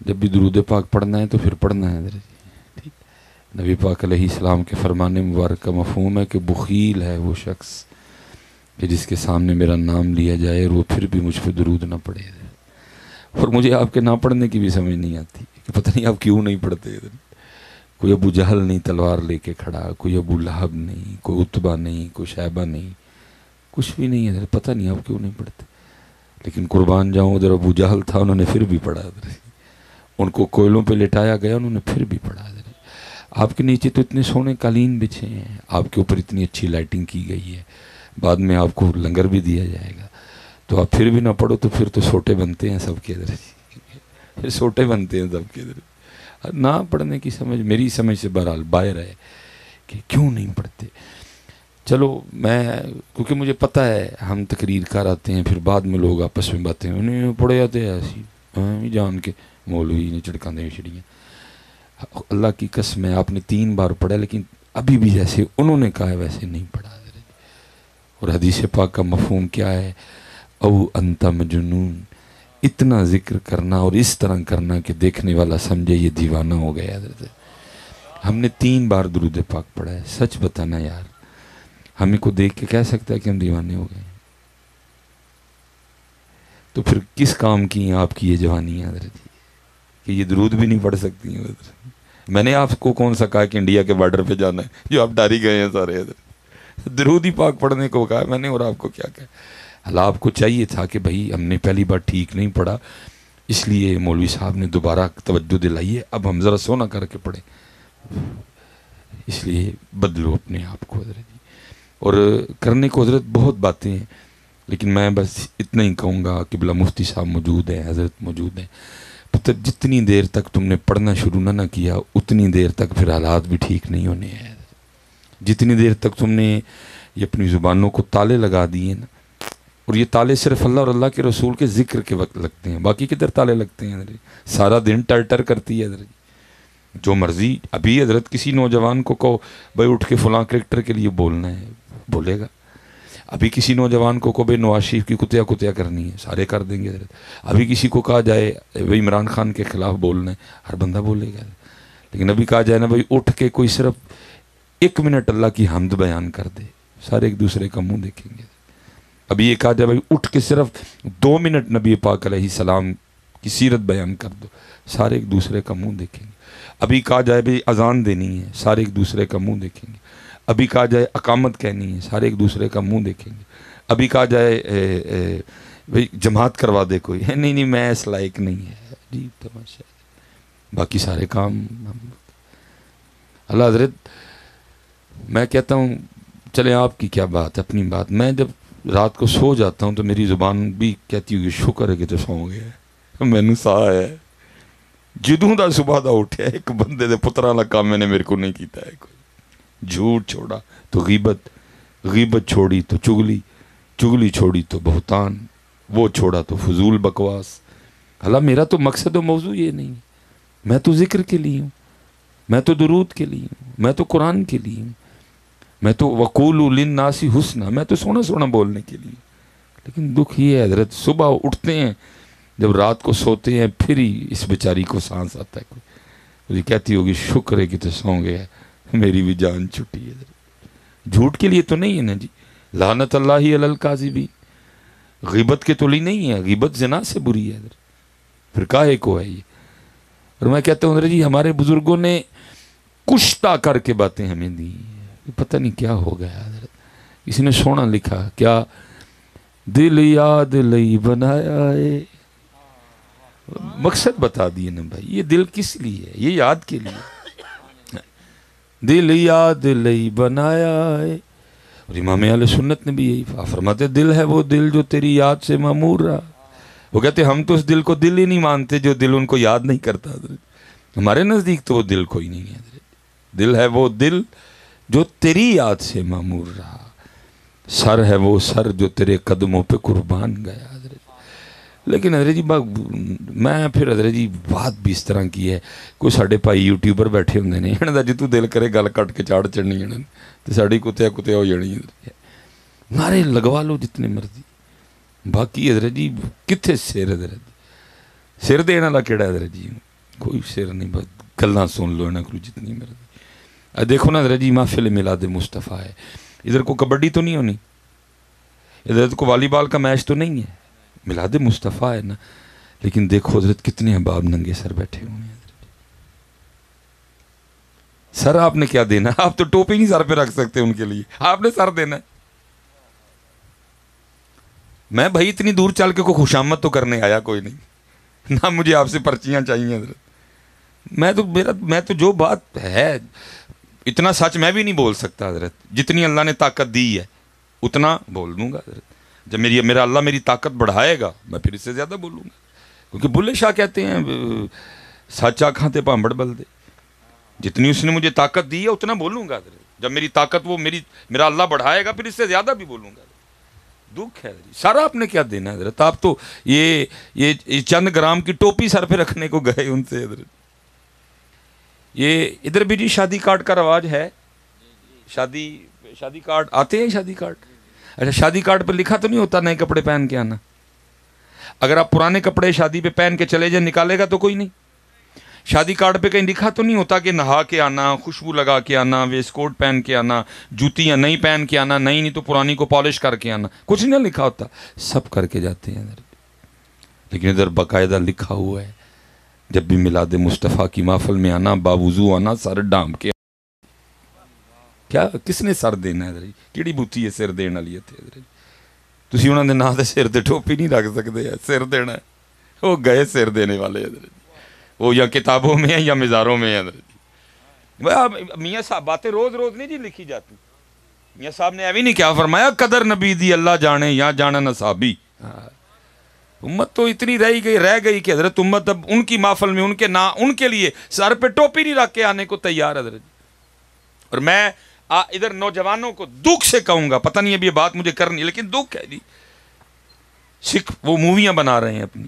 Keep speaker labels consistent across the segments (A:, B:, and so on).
A: جب بھی درود پاک پڑھنا ہے تو پھر پڑھنا ہے حضرت جی، ٹھیک۔ نبی پاک علیہ السلام کے فرمان مبارک کا مفہوم ہے کہ بخیل ہے وہ شخص کہ جس کے سامنے میرا نام لیا جائے اور وہ پھر بھی مجھ پہ درود نہ پڑے حضرت۔ اور مجھے آپ کے نہ پڑھنے کی بھی سمجھ نہیں آتی کہ پتہ نہیں آپ کیوں نہیں پڑھتے حضرت۔ کوئی ابو جہل نہیں تلوار لے کے کھڑا، کوئی ابو لہب نہیں، کوئی عتبہ نہیں، کوئی شیبہ نہیں، کچھ بھی نہیں ہے، پتہ نہیں آپ کیوں نہیں پڑھتے۔ لیکن قربان جاؤں، ادھر ابو جہل تھا، انہوں نے پھر بھی پڑھا حضرت۔ ان کو کوئلوں پہ لٹایا گیا، انہوں نے پھر بھی پڑھا حضرت۔ آپ کے نیچے تو اتنے سونے قالین بچھے ہیں، آپ کے اوپر اتنی اچھی لائٹنگ کی گئی ہے، بعد میں آپ کو لنگر بھی دیا جائے گا، تو آپ پھر بھی نہ پڑھو تو پھر تو سوٹے بنتے ہیں سب کے حضرت، پھر سوٹے بنتے ہیں سب کے حضرت۔ نہ پڑھنے کی سمجھ میری سمجھ سے بہرحال باہر ہے کہ کیوں نہیں پڑھتے۔ چلو میں، کیونکہ مجھے پتہ ہے ہم تقریر کر آتے ہیں، پھر بعد میں لوگ آپس میں باتیں انہیں پڑھے جاتے ہیں ایسی جان کے مولوی نے چڑکاندے ہیں چھڑیاں۔ اللہ کی قسم ہے آپ نے 3 بار پڑھا، لیکن ابھی بھی جیسے انہوں نے کہا ہے ویسے نہیں پڑھا۔ اور حدیث پاک کا مفہوم کیا ہے؟ او انت مجنون، اتنا ذکر کرنا اور اس طرح کرنا کہ دیکھنے والا سمجھے یہ دیوانہ ہو گیا حضرت۔ ہم نے 3 بار درود پاک پڑھا ہے، سچ بتانا یار، ہمیں کو دیکھ کے کہہ سکتا ہے کہ ہم دیوانے ہو گئے؟ تو پھر کس کام کی ہیں آپ کی یہ جوانیاں حضرت جی کہ یہ درود بھی نہیں پڑھ سکتی ہیں حضرت؟ میں نے آپ کو کون سا کہا کہ انڈیا کے بارڈر پہ جانا ہے، جو آپ ڈاری گئے ہیں سارے حضرت؟ درود ہی پاک پڑھنے کو کہا میں نے، اور آپ کو کیا کہا؟ اللہ آپ کو چاہیے تھا کہ بھائی ہم نے پہلی بار ٹھیک نہیں پڑھا، اس لیے مولوی صاحب نے دوبارہ توجہ دلائی ہے، اب ہم ذرا سونا کر کے پڑھیں، اس لیے بدلو اپنے آپ کو حضرت جی۔ اور کرنے کو حضرت بہت باتیں ہیں، لیکن میں بس اتنا ہی کہوں گا کہ بلا مفتی صاحب موجود ہیں، حضرت موجود ہیں، پتہ جتنی دیر تک تم نے پڑھنا شروع نہ کیا اتنی دیر تک پھر حالات بھی ٹھیک نہیں ہونے ہیں۔ جتنی دیر تک تم نے یہ اپنی زبانوں کو تالے لگا دیے نا، اور یہ تالے صرف اللہ اور اللہ کے رسول کے ذکر کے وقت لگتے ہیں، باقی کدھر تالے لگتے ہیں حضرت؟ سارا دن ٹر ٹر کرتی ہے حضرت، جو مرضی۔ ابھی حضرت کسی نوجوان کو کہو بھائی اٹھ کے فلاں کرکٹر کے لیے بولنا ہے، بولے گا۔ ابھی کسی نوجوان کو کہو بھائی نواز شریف کی کتیا کتیا کرنی ہے، سارے کر دیں گے حضرت۔ ابھی کسی کو کہا جائے بھائی عمران خان کے خلاف بولنا ہے، ہر بندہ بولے گا۔ لیکن ابھی کہا جائے نا بھائی اٹھ کے کوئی صرف 1 منٹ اللہ کی حمد بیان کر دے، سارے ایک دوسرے کا منہ دیکھیں گے۔ ابھی یہ کہا جائے بھائی اٹھ کے صرف 2 منٹ نبی پاک علیہ السلام کی سیرت بیان کر دو، سارے ایک دوسرے کا منہ دیکھیں گے۔ ابھی کہا جائے بھائی اذان دینی ہے، سارے ایک دوسرے کا منہ دیکھیں گے۔ ابھی کہا جائے اقامت کہنی ہے، سارے ایک دوسرے کا منہ دیکھیں گے۔ ابھی کہا جائے بھائی جماعت کروا دے کوئی، نہیں نہیں میں اس لائق نہیں ہے جی، تماشا۔ باقی سارے کام اللہ حضرت، میں کہتا ہوں چلے آپ کی کیا بات ہے، اپنی بات۔ میں جب رات کو سو جاتا ہوں تو میری زبان بھی کہتی ہوگی شکر ہے کہ تو سو گیا ہے، مینوں سا ہے جدوں دا صبح دا اٹھیا ایک بندے دے پتراں دا کام میں نے میرے کو نہیں کیتا ہے کوئی۔ جھوٹ چھوڑا تو غیبت، غیبت چھوڑی تو چغلی، چغلی چھوڑی تو بہتان، وہ چھوڑا تو فضول بکواس۔ اللہ میرا تو مقصد و موضوع یہ نہیں، میں تو ذکر کے لیے ہوں، میں تو درود کے لیے ہوں، میں تو قرآن کے لیے ہوں، میں تو وقولوا للناس حسنا، میں تو سونا سونا بولنے کے لیے۔ لیکن دکھ یہ ہے حضرت، صبح اٹھتے ہیں جب رات کو سوتے ہیں پھر ہی اس بیچاری کو سانس آتا ہے، کوئی کہتی ہوگی شکر ہے کہ تو سو گیا، میری بھی جان چھٹی ہے۔ جھوٹ کے لیے تو نہیں ہے نا جی، لعنت اللہ علی الکاذبین، غیبت کے تو لیے نہیں ہے، غیبت زنا سے بری ہے حضرت، پھر کاہے کو ہے یہ۔ اور میں کہتا ہوں حضرت جی ہمارے بزرگوں نے کشتا کر کے باتیں ہمیں دی، پتہ نہیں کیا ہو گیا حضرت۔ کسی نے سونا لکھا کیا، دل یاد لئی بنایا ہے، مقصد بتا دیے نا بھائی، یہ دل کس لیے ہے، یہ یاد کے لیے، دل یاد لئی بنایا ہے۔ اور امام اہل سنت نے بھی یہی فرماتے، دل ہے وہ دل جو تیری یاد سے معمور رہا۔ وہ کہتے ہم تو اس دل کو دل ہی نہیں مانتے جو دل ان کو یاد نہیں کرتا حضرت، ہمارے نزدیک تو وہ دل کوئی نہیں ہے حضرت۔ دل ہے وہ دل جو تیری یاد سے معمور رہا، سر ہے وہ سر جو تیرے قدموں پہ قربان گیا حضرت۔ لیکن حضرت جی میں پھر حضرت جی بات بھی اس طرح کی ہے، کوئی ساڑھے پائی یوٹیوبر بیٹھے ہوندے نے، انہاں دا جتوں دل کرے گل کٹ کے چاڑ چڑنی انہاں تے ساڑی کتیا کتیا ہو جانی حضرت۔ نعرے لگوا لو جتنے مرضی، باقی حضرت جی کتھے سر، حضرت سر دین والا کیڑا حضرت جی؟ کوئی سر نہیں، بس گلاں سن لو نہ کرو جتنی مرضی. دیکھو نا حضرت جی محفل میلاد مصطفیٰ ہے، ادھر کو کبڈی تو نہیں ہونی، ادھر کو والی بال کا میچ تو نہیں ہے، میلاد مصطفیٰ ہے نا. لیکن دیکھو حضرت کتنے احباب ننگے سر بیٹھے ہوئے ہیں. سر آپ نے کیا دینا؟ آپ تو ٹوپی نہیں سر پہ رکھ سکتے ان کے لیے، آپ نے سر دینا ہے. میں بھائی اتنی دور چل کے کوئی خوشامد تو کرنے آیا کوئی نہیں، نہ مجھے آپ سے پرچیاں چاہیے حضرت. میں تو جو بات ہے اتنا سچ میں بھی نہیں بول سکتا حضرت، جتنی اللہ نے طاقت دی ہے اتنا بول دوں گا حضرت. جب میرا اللہ میری طاقت بڑھائے گا میں پھر اس سے زیادہ بولوں گا، کیونکہ بلے شاہ کہتے ہیں سچا کھاتے پامبڑ بل دے. جتنی اس نے مجھے طاقت دی ہے اتنا بولوں گا حضرت. جب میری طاقت میرا اللہ بڑھائے گا پھر اس سے زیادہ بھی بولوں گا. دکھ ہے حضرت، سارا آپ نے کیا دینا ہے حضرت؟ آپ تو یہ چند گرام کی ٹوپی سر پہ رکھنے کو گئے ان سے حضرت. یہ ادھر بھی جی شادی کارڈ کا رواج ہے، شادی کارڈ آتے ہیں. شادی کارڈ، اچھا شادی کارڈ پہ لکھا تو نہیں ہوتا نئے کپڑے پہن کے آنا؟ اگر آپ پرانے کپڑے شادی پہ پہن کے چلے جائیں نکالے گا تو کوئی نہیں. شادی کارڈ پہ کہیں لکھا تو نہیں ہوتا کہ نہا کے آنا، خوشبو لگا کے آنا، ویسٹ کوٹ پہن کے آنا، جوتیاں نئی پہن کے آنا، نہیں تو پرانی کو پالش کر کے آنا، کچھ نہیں لکھا ہوتا، سب کر کے جاتے ہیں ادھر. لیکن ادھر باقاعدہ لکھا ہوا ہے جب بھی میلاد مصطفیٰ کی محفل میں آنا، باوضو آنا، سر ڈھانپ کے. کیا کس نے سر دینا ہے ادھر؟ کیڑی بوتی ہے سر دینے والی ادھر؟ تسی انہوں نے نہ سر تے ٹوپی نہیں رکھ سکتے، سر دینا ہے. وہ گئے سر دینے والے ادھر، وہ یا کتابوں میں ہیں یا مزاروں میں ہیں. میاں صاحب باتیں روز روز نہیں جی لکھی جاتی. میاں صاحب نے ابھی نہیں کیا فرمایا، قدر نبی دی اللہ جانے یا جانا نصابی. امت تو اتنی رہ گئی کہ حضرت امت اب ان کی محفل میں ان کے لیے سر پہ ٹوپی نہیں رکھ کے آنے کو تیار حضرت. اور میں ادھر نوجوانوں کو دکھ سے کہوں گا، پتہ نہیں اب یہ بات مجھے کرنی ہے لیکن دکھ ہے جی. سکھ وہ موویاں بنا رہے ہیں اپنی،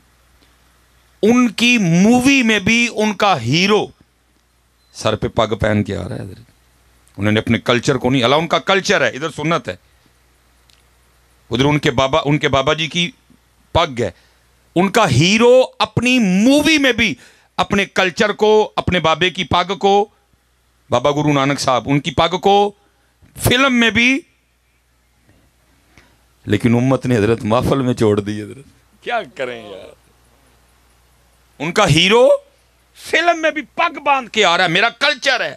A: ان کی مووی میں بھی ان کا ہیرو سر پہ پگ پہن کے آ رہا ہے حضرت. انہوں نے اپنے کلچر کو نہیں، اللہ ان کا کلچر ہے، ادھر سنت ہے، ادھر ان کے بابا جی کی پگ ہے. ان کا ہیرو اپنی مووی میں بھی اپنے کلچر کو، اپنے بابے کی پگ کو، بابا گرو نانک صاحب ان کی پگ کو فلم میں بھی. لیکن امت نے حضرت محفل میں چھوڑ دی حضرت. کیا کریں یار؟ ان کا ہیرو فلم میں بھی پگ باندھ کے آ رہا ہے، میرا کلچر ہے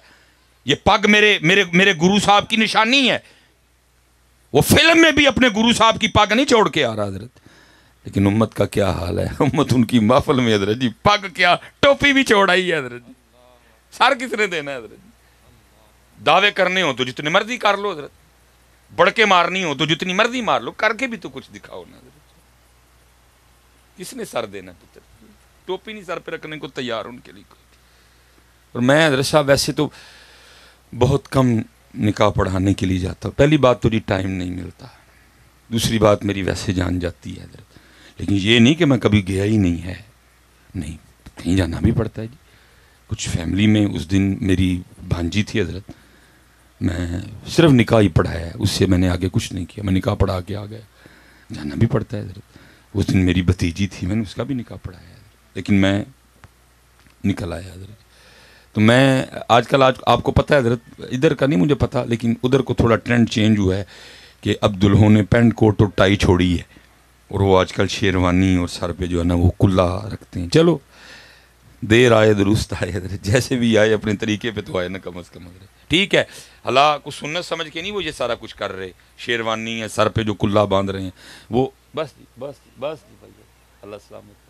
A: یہ پگ، میرے گرو صاحب کی نشانی ہے. وہ فلم میں بھی اپنے گرو صاحب کی پگ نہیں چھوڑ کے آ رہا حضرت. لیکن امت کا کیا حال ہے؟ امت ان کی محفل میں حضرت جی پگ کیا ٹوپی بھی چھوڑائی ہے حضرت. سر کس نے دینا ہے حضرت؟ دعوے کرنے ہو تو جتنے مرضی کر لو حضرت، بڑکے مارنی ہو تو جتنی مرضی مار لو، کر کے بھی تو کچھ دکھاؤ نا حضرت. کس نے سر دینا ہے؟ ٹوپی نہیں سر پہ رکھنے کو تیار ان کے لیے کوئی. اور میں حضرت صاحب ویسے تو بہت کم نکاح پڑھانے کے لیے جاتا ہوں. پہلی بات تو جی ٹائم نہیں ملتا، دوسری بات میری ویسے جان جاتی ہے حضرت. لیکن یہ نہیں کہ میں کبھی گیا ہی نہیں ہے، نہیں، کہیں جانا بھی پڑتا ہے جی. کچھ فیملی میں اس دن میری بھانجی تھی حضرت، میں صرف نکاح ہی پڑھایا ہے، اس سے میں نے آگے کچھ نہیں کیا. میں نکاح پڑھا کے آ گیا، جانا بھی پڑتا ہے حضرت. اس دن میری بھتیجی تھی، میں نے اس کا بھی نکاح پڑھایا ہے، لیکن میں نکل آیا حضرت. تو میں آج کل آپ کو پتہ ہے حضرت، ادھر کا نہیں مجھے پتہ لیکن ادھر کو تھوڑا ٹرینڈ چینج ہوا ہے کہ اب دلہوں نے پینٹ کوٹ اور ٹائی چھوڑی ہے، اور وہ آج کل شیروانی اور سر پہ جو ہے نا وہ کلا رکھتے ہیں. چلو دیر آئے درست آئے حضرت، جیسے بھی آئے اپنے طریقے پہ تو آئے نا کم از کم حضرت. ٹھیک ہے، اللہ کو سنت سمجھ کے نہیں وہ یہ سارا کچھ کر رہے، شیروانی ہے سر پہ جو کلا باندھ رہے ہیں وہ بس بھائی اللہ سلامت.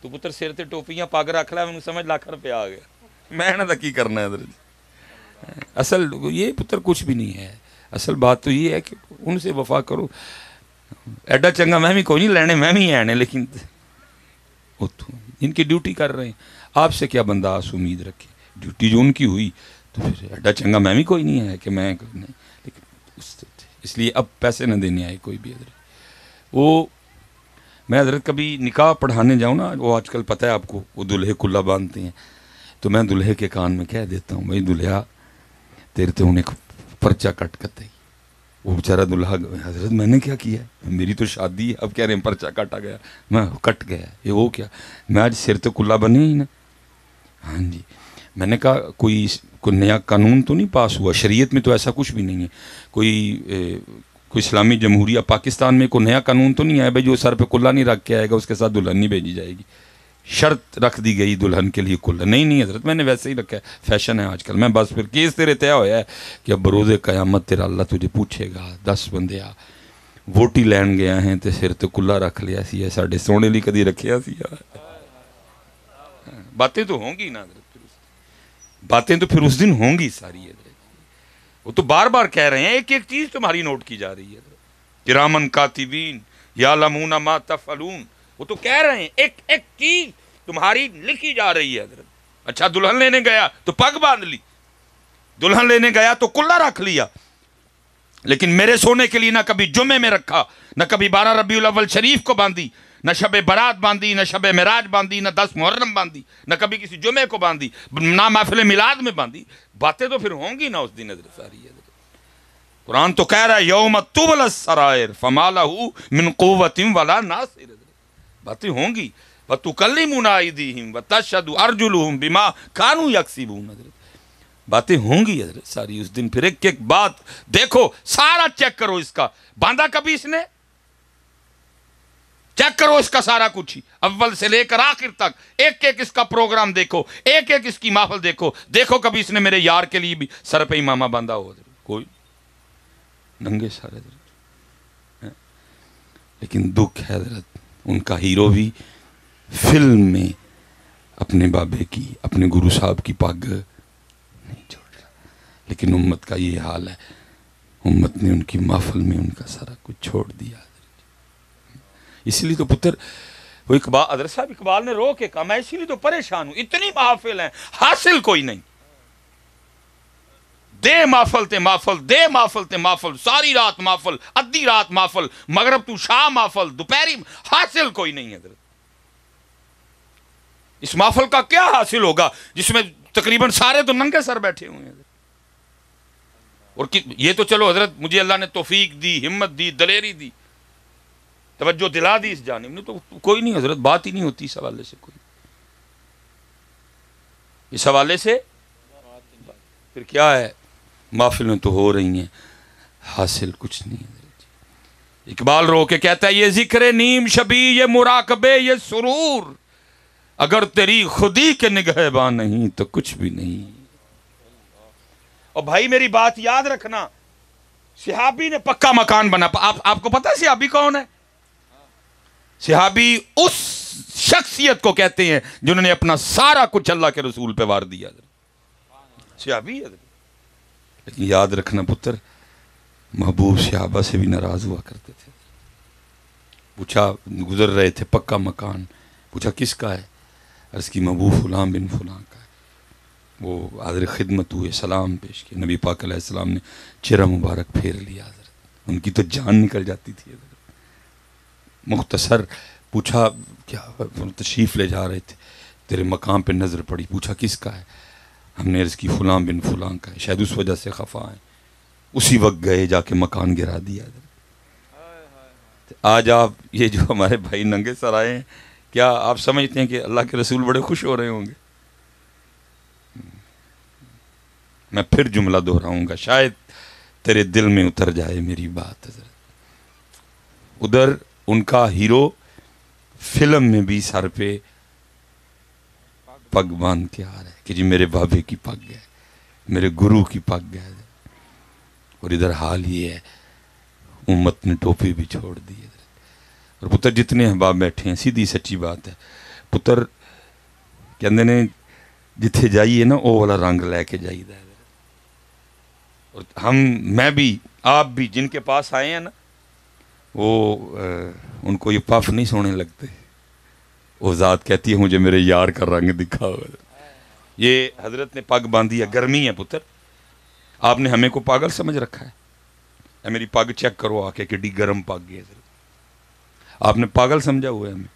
A: تو پتر سر تے ٹوپیاں پگ رکھ لیا، میں سمجھ لاکھ روپیہ آ گیا، میں نہ کی کرنا ہے حضرت. اصل یہ پتر کچھ بھی نہیں ہے، اصل بات تو یہ ہے کہ ان سے وفا کرو. ایڈا چنگا میں بھی کوئی نہیں لینے، میں بھی آنے، لیکن ان کی ڈیوٹی کر رہے ہیں. آپ سے کیا بندہ آس امید رکھے؟ ڈیوٹی جو ان کی ہوئی تو پھر ایڈا چنگا میں بھی کوئی نہیں ہے کہ میں نہیں. لیکن اس لیے اب پیسے نہ دینے آئے کوئی بھی حضرت. وہ میں حضرت کبھی نکاح پڑھانے جاؤں نا، وہ آج کل پتہ ہے آپ کو وہ دلہے کلا باندھتے ہیں، تو میں دلہے کے کان میں کہہ دیتا ہوں بھائی دلہا تیرے تو انہیں پرچہ کٹ کرتے ہی. وہ بیچارہ دلہا حضرت میں نے کیا کیا ہے؟ میری تو شادی ہے، اب کہہ رہے ہیں پرچہ کاٹا گیا. میں کٹ گیا، یہ وہ کیا؟ میں آج سر تو کلا بنے ہی نا. ہاں جی، میں نے کہا کوئی نیا قانون تو نہیں پاس ہوا، شریعت میں تو ایسا کچھ بھی نہیں ہے، کوئی اسلامی جمہوریہ پاکستان میں کوئی نیا قانون تو نہیں آیا بھائی جو سر پہ کلہ نہیں رکھ کے آئے گا اس کے ساتھ دلہن نہیں بھیجی جائے گی، شرط رکھ دی گئی دلہن کے لیے کلہ نہیں حضرت، میں نے ویسے ہی رکھا ہے، فیشن ہے آج کل، میں بس پھر کیس تیرے طے ہویا ہے کہ اب بروز قیامت تیرا اللہ تجھے پوچھے گا، 10 بندے آ ووٹی لین گیا ہیں تے سر تے کلہ رکھ لیا سی ہے، ساڑھے سونے لی کدی رکھیا سی ہے، باتیں تو ہوں گی نا حضرت، باتیں تو پھر اس دن ہوں گی ساری حضرت، وہ تو بار بار کہہ رہے ہیں، ایک ایک چیز تمہاری نوٹ کی جا رہی ہے حضرت، کرامن کاتبین یعلمون ما تفعلون، وہ تو کہہ رہے ہیں ایک ایک چیز تمہاری لکھی جا رہی ہے حضرت۔ اچھا دلہن لینے گیا تو پگ باندھ لی، دلہن لینے گیا تو کلہ رکھ لیا، لیکن میرے سونے کے لیے نہ کبھی جمعے میں رکھا، نہ کبھی 12 ربیع الاول شریف کو باندھی، نہ شب برات باندھی، نہ شب معراج باندھی، نہ 10 محرم باندھی، نہ کبھی کسی جمعے کو باندھی، نہ محفل میلاد میں باندھی، باتیں تو پھر ہوں گی نا اس دن حضرت ساری حضرت۔ قرآن تو کہہ رہا ہے یوم تبلی السرائر فما لہ من قوت ولا ناصر، باتیں ہوں گی، وَتُكَلِّمُنَا أَيْدِيهِمْ وَتَشْهَدُ أَرْجُلُهُمْ بِمَا كَانُوا يَكْسِبُونَ، حضرت باتیں ہوں گی حضرت ساری اس دن، پھر ایک ایک بات دیکھو، سارا چیک کرو، اس کا باندھا کبھی اس نے، چیک کرو اس کا سارا کچھ ہی، اول سے لے کر آخر تک ایک ایک اس کا پروگرام دیکھو، ایک ایک اس کی محفل دیکھو، دیکھو کبھی اس نے میرے یار کے لیے بھی سر پہ امامہ باندھا ہو حضرت، کوئی ننگے سارے حضرت، لیکن دکھ ہے حضرت، ان کا ہیرو بھی فلم میں اپنے بابے کی، اپنے گرو صاحب کی پگ نہیں چھوڑ رہا، لیکن امت کا یہ حال ہے، امت نے ان کی محفل میں ان کا سارا کچھ چھوڑ دیا، اسی لیے تو پتر وہ اقبال، حضرت صاحب اقبال نے رو کے کہا میں اسی لیے تو پریشان ہوں، اتنی محافل ہیں حاصل کوئی نہیں، دے محفل تے محفل، دے محفل تے محفل، ساری رات محفل، ادھی رات محفل، مغرب تو شام محفل، دوپہری، حاصل کوئی نہیں حضرت۔ اس محفل کا کیا حاصل ہوگا جس میں تقریباً سارے تو ننگے سر بیٹھے ہوئے ہیں، اور یہ تو چلو حضرت مجھے اللہ نے توفیق دی، ہمت دی، دلیری دی، توجہ دلا دی اس جانب، نہیں تو کوئی نہیں حضرت، بات ہی نہیں ہوتی اس حوالے سے، کوئی اس حوالے سے پھر کیا ہے، محفلیں تو ہو رہی ہیں، حاصل کچھ نہیں ہے۔ اقبال رو کے کہتا ہے یہ ذکر نیم شبی، یہ مراقبے، یہ سرور، اگر تیری خودی کے نگہباں نہیں تو کچھ بھی نہیں۔ اور بھائی میری بات یاد رکھنا، صحابی نے پکا مکان بنا، آپ کو پتا ہے صحابی کون ہے؟ صحابی اس شخصیت کو کہتے ہیں جنہوں نے اپنا سارا کچھ اللہ کے رسول پہ وار دیا، صحابی ہے۔ لیکن یاد رکھنا پتر، محبوب صحابہ سے بھی ناراض ہوا کرتے تھے، پوچھا گزر رہے تھے پکا مکان، پوچھا کس کا ہے، عرض کی محبوب فلاں بن فلاں کا ہے، وہ حاضر خدمت ہوئے، سلام پیش کیا، نبی پاک علیہ السلام نے چہرہ مبارک پھیر لیا حضرت، ان کی تو جان نکل جاتی تھی حضرت۔ مختصر پوچھا کیا تشریف لے جا رہے تھے، تیرے مقام پہ نظر پڑی، پوچھا کس کا ہے، ہم نے عرض کی فلاں بن فلاں کا ہے، شاید اس وجہ سے خفا ہیں، اسی وقت گئے جا کے مکان گرا دیا حضرت۔ آج آپ یہ جو ہمارے بھائی ننگے سر آئے ہیں، کیا آپ سمجھتے ہیں کہ اللہ کے رسول بڑے خوش ہو رہے ہوں گے؟ میں پھر جملہ دہراؤں گا، شاید تیرے دل میں اتر جائے میری بات حضرت۔ ادھر ان کا ہیرو فلم میں بھی سر پہ پگ باندھ کے آ رہا ہے کہ جی میرے بابے کی پگ ہے، میرے گرو کی پگ ہے، اور ادھر حال یہ ہے امت نے ٹوپی بھی چھوڑ دی ہے۔ اور پتر جتنے احباب بیٹھے ہیں، سیدھی سچی بات ہے پتر، کہندے نے جتھے جائیے نا او والا رنگ لے کے جائیے، اور میں بھی آپ بھی جن کے پاس آئے ہیں نا، وہ ان کو یہ پف نہیں سونے لگتے، وہ ذات کہتی ہے مجھے میرے یار کا رنگ دکھا ہوا۔ یہ حضرت نے پگ باندھی ہے، گرمی ہے پتر، آپ نے ہمیں کو پاگل سمجھ رکھا ہے، اے میری پگ چیک کرو آ کے کڈی گرم پگ ہے حضرت، آپ نے پاگل سمجھا ہوا ہے ہمیں،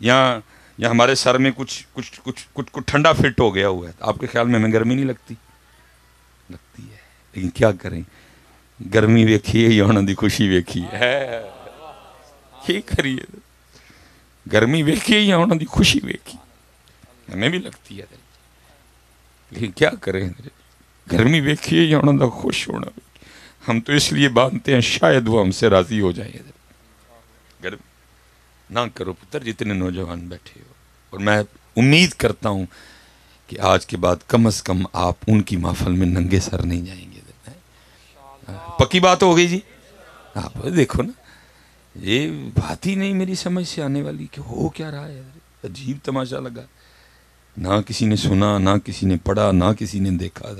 A: یا ہمارے سر میں کچھ ٹھنڈا فٹ ہو گیا ہوا ہے، آپ کے خیال میں ہمیں گرمی نہیں لگتی ہے، لیکن کیا کریں، گرمی ویکھی ہے یا انہوں دی خوشی ویکھی ہے، کی کریے، گرمی ویکھی ہے یا انہوں دی خوشی ویکھی، ہمیں بھی لگتی ہے لیکن کیا کریں، گرمی ویکھیے یا انہوں دا خوش ہونا، ہم تو اس لیے باندھتے ہیں شاید وہ ہم سے راضی ہو جائیں۔ گرمی نہ کرو پتر جتنے نوجوان بیٹھے ہو، اور میں امید کرتا ہوں کہ آج کے بعد کم از کم آپ ان کی محفل میں ننگے سر نہیں جائیں گے۔ پکی بات ہو گئی جی؟ آپ دیکھو نا، یہ بات ہی نہیں میری سمجھ سے آنے والی کہ ہو کیا رہا ہے، عجیب تماشا لگا، نہ کسی نے سنا، نہ کسی نے پڑھا، نہ کسی نے دیکھا۔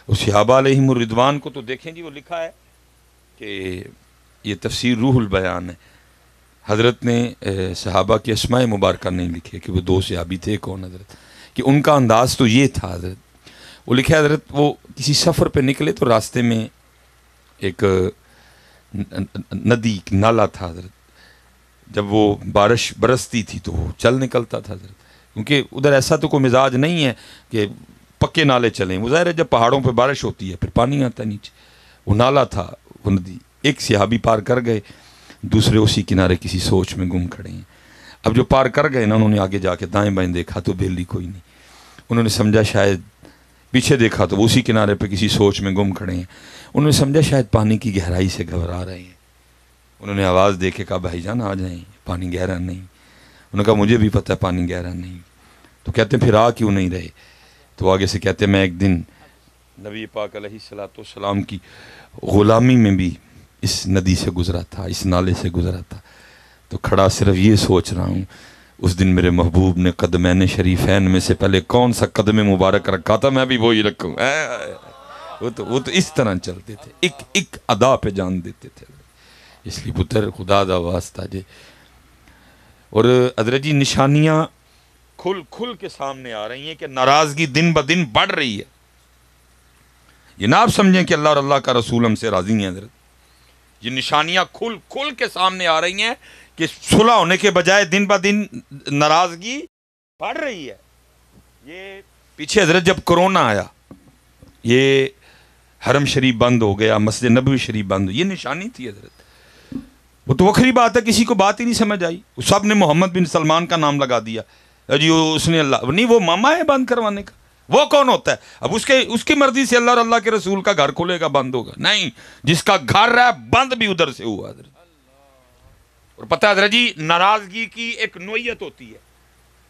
A: اس صحابہ علیہم الرضوان کو تو دیکھیں جی، وہ لکھا ہے کہ یہ تفسیر روح البیان ہے، حضرت نے صحابہ کے اسماء مبارکہ نہیں لکھے کہ وہ دو صحابی تھے کون حضرت، کہ ان کا انداز تو یہ تھا حضرت، وہ لکھے حضرت وہ کسی سفر پہ نکلے تو راستے میں ایک ندی نالا تھا حضرت، جب وہ بارش برستی تھی تو وہ چل نکلتا تھا حضرت، کیونکہ ادھر ایسا تو کوئی مزاج نہیں ہے کہ پکے نالے چلیں، وہ ظاہر ہے جب پہاڑوں پہ بارش ہوتی ہے پھر پانی آتا ہے نیچے، وہ نالا تھا وہ ندی، ایک صحابی پار کر گئے، دوسرے اسی کنارے کسی سوچ میں گم کھڑے ہیں۔ اب جو پار کر گئے نا، انہوں نے آگے جا کے دائیں بائیں دیکھا تو بیلی کوئی نہیں، انہوں نے سمجھا شاید، پیچھے دیکھا تو وہ اسی کنارے پہ کسی سوچ میں گم کھڑے ہیں، انہوں نے سمجھا شاید پانی کی گہرائی سے گھبرا رہے ہیں، انہوں نے آواز دے کے کہا بھائی جان آ جائیں، پانی گہرا نہیں، انہوں نے کہا مجھے بھی پتہ ہے پانی گہرا نہیں، تو کہتے ہیں پھر آ کیوں نہیں رہے؟ تو آگے سے کہتے ہیں میں ایک دن نبی پاک علیہ السلام کی غلامی میں بھی اس ندی سے گزرا تھا، اس نالے سے گزرا تھا، تو کھڑا صرف یہ سوچ رہا ہوں اس دن میرے محبوب نے قدمین شریفین میں سے پہلے کون سا قدم مبارک رکھا تھا، میں بھی وہی رکھوں۔ وہ تو اس طرح چلتے تھے، ایک ادا پہ جان دیتے تھے، اس لیے پتر خدا دا واسطہ جے۔ اور حضرت جی نشانیاں کھل کے سامنے آ رہی ہیں کہ ناراضگی دن بدن بڑھ رہی ہے، یہ نہ آپ سمجھیں کہ اللہ اور اللہ کا رسول ہم سے راضی ہیں حضرت، یہ نشانیاں کھل کے سامنے آ رہی ہیں کہ صلح ہونے کے بجائے دن بدن ناراضگی بڑھ رہی ہے۔ یہ پیچھے حضرت جب کرونا آیا، یہ حرم شریف بند ہو گیا، مسجد نبوی شریف بند ہو، یہ نشانی تھی حضرت، وہ تو وکری بات ہے، کسی کو بات ہی نہیں سمجھ آئی، سب نے محمد بن سلمان کا نام لگا دیا جی، اس نے اللہ نہیں، وہ ماما ہے بند کروانے کا، وہ کون ہوتا ہے؟ اب اس کی مرضی سے اللہ اور اللہ کے رسول کا گھر کھلے گا بند ہوگا؟ نہیں، جس کا گھر رہا بند بھی ادھر سے ہوا حضرت۔ اور پتہ حضرت جی ناراضگی کی ایک نوعیت ہوتی ہے،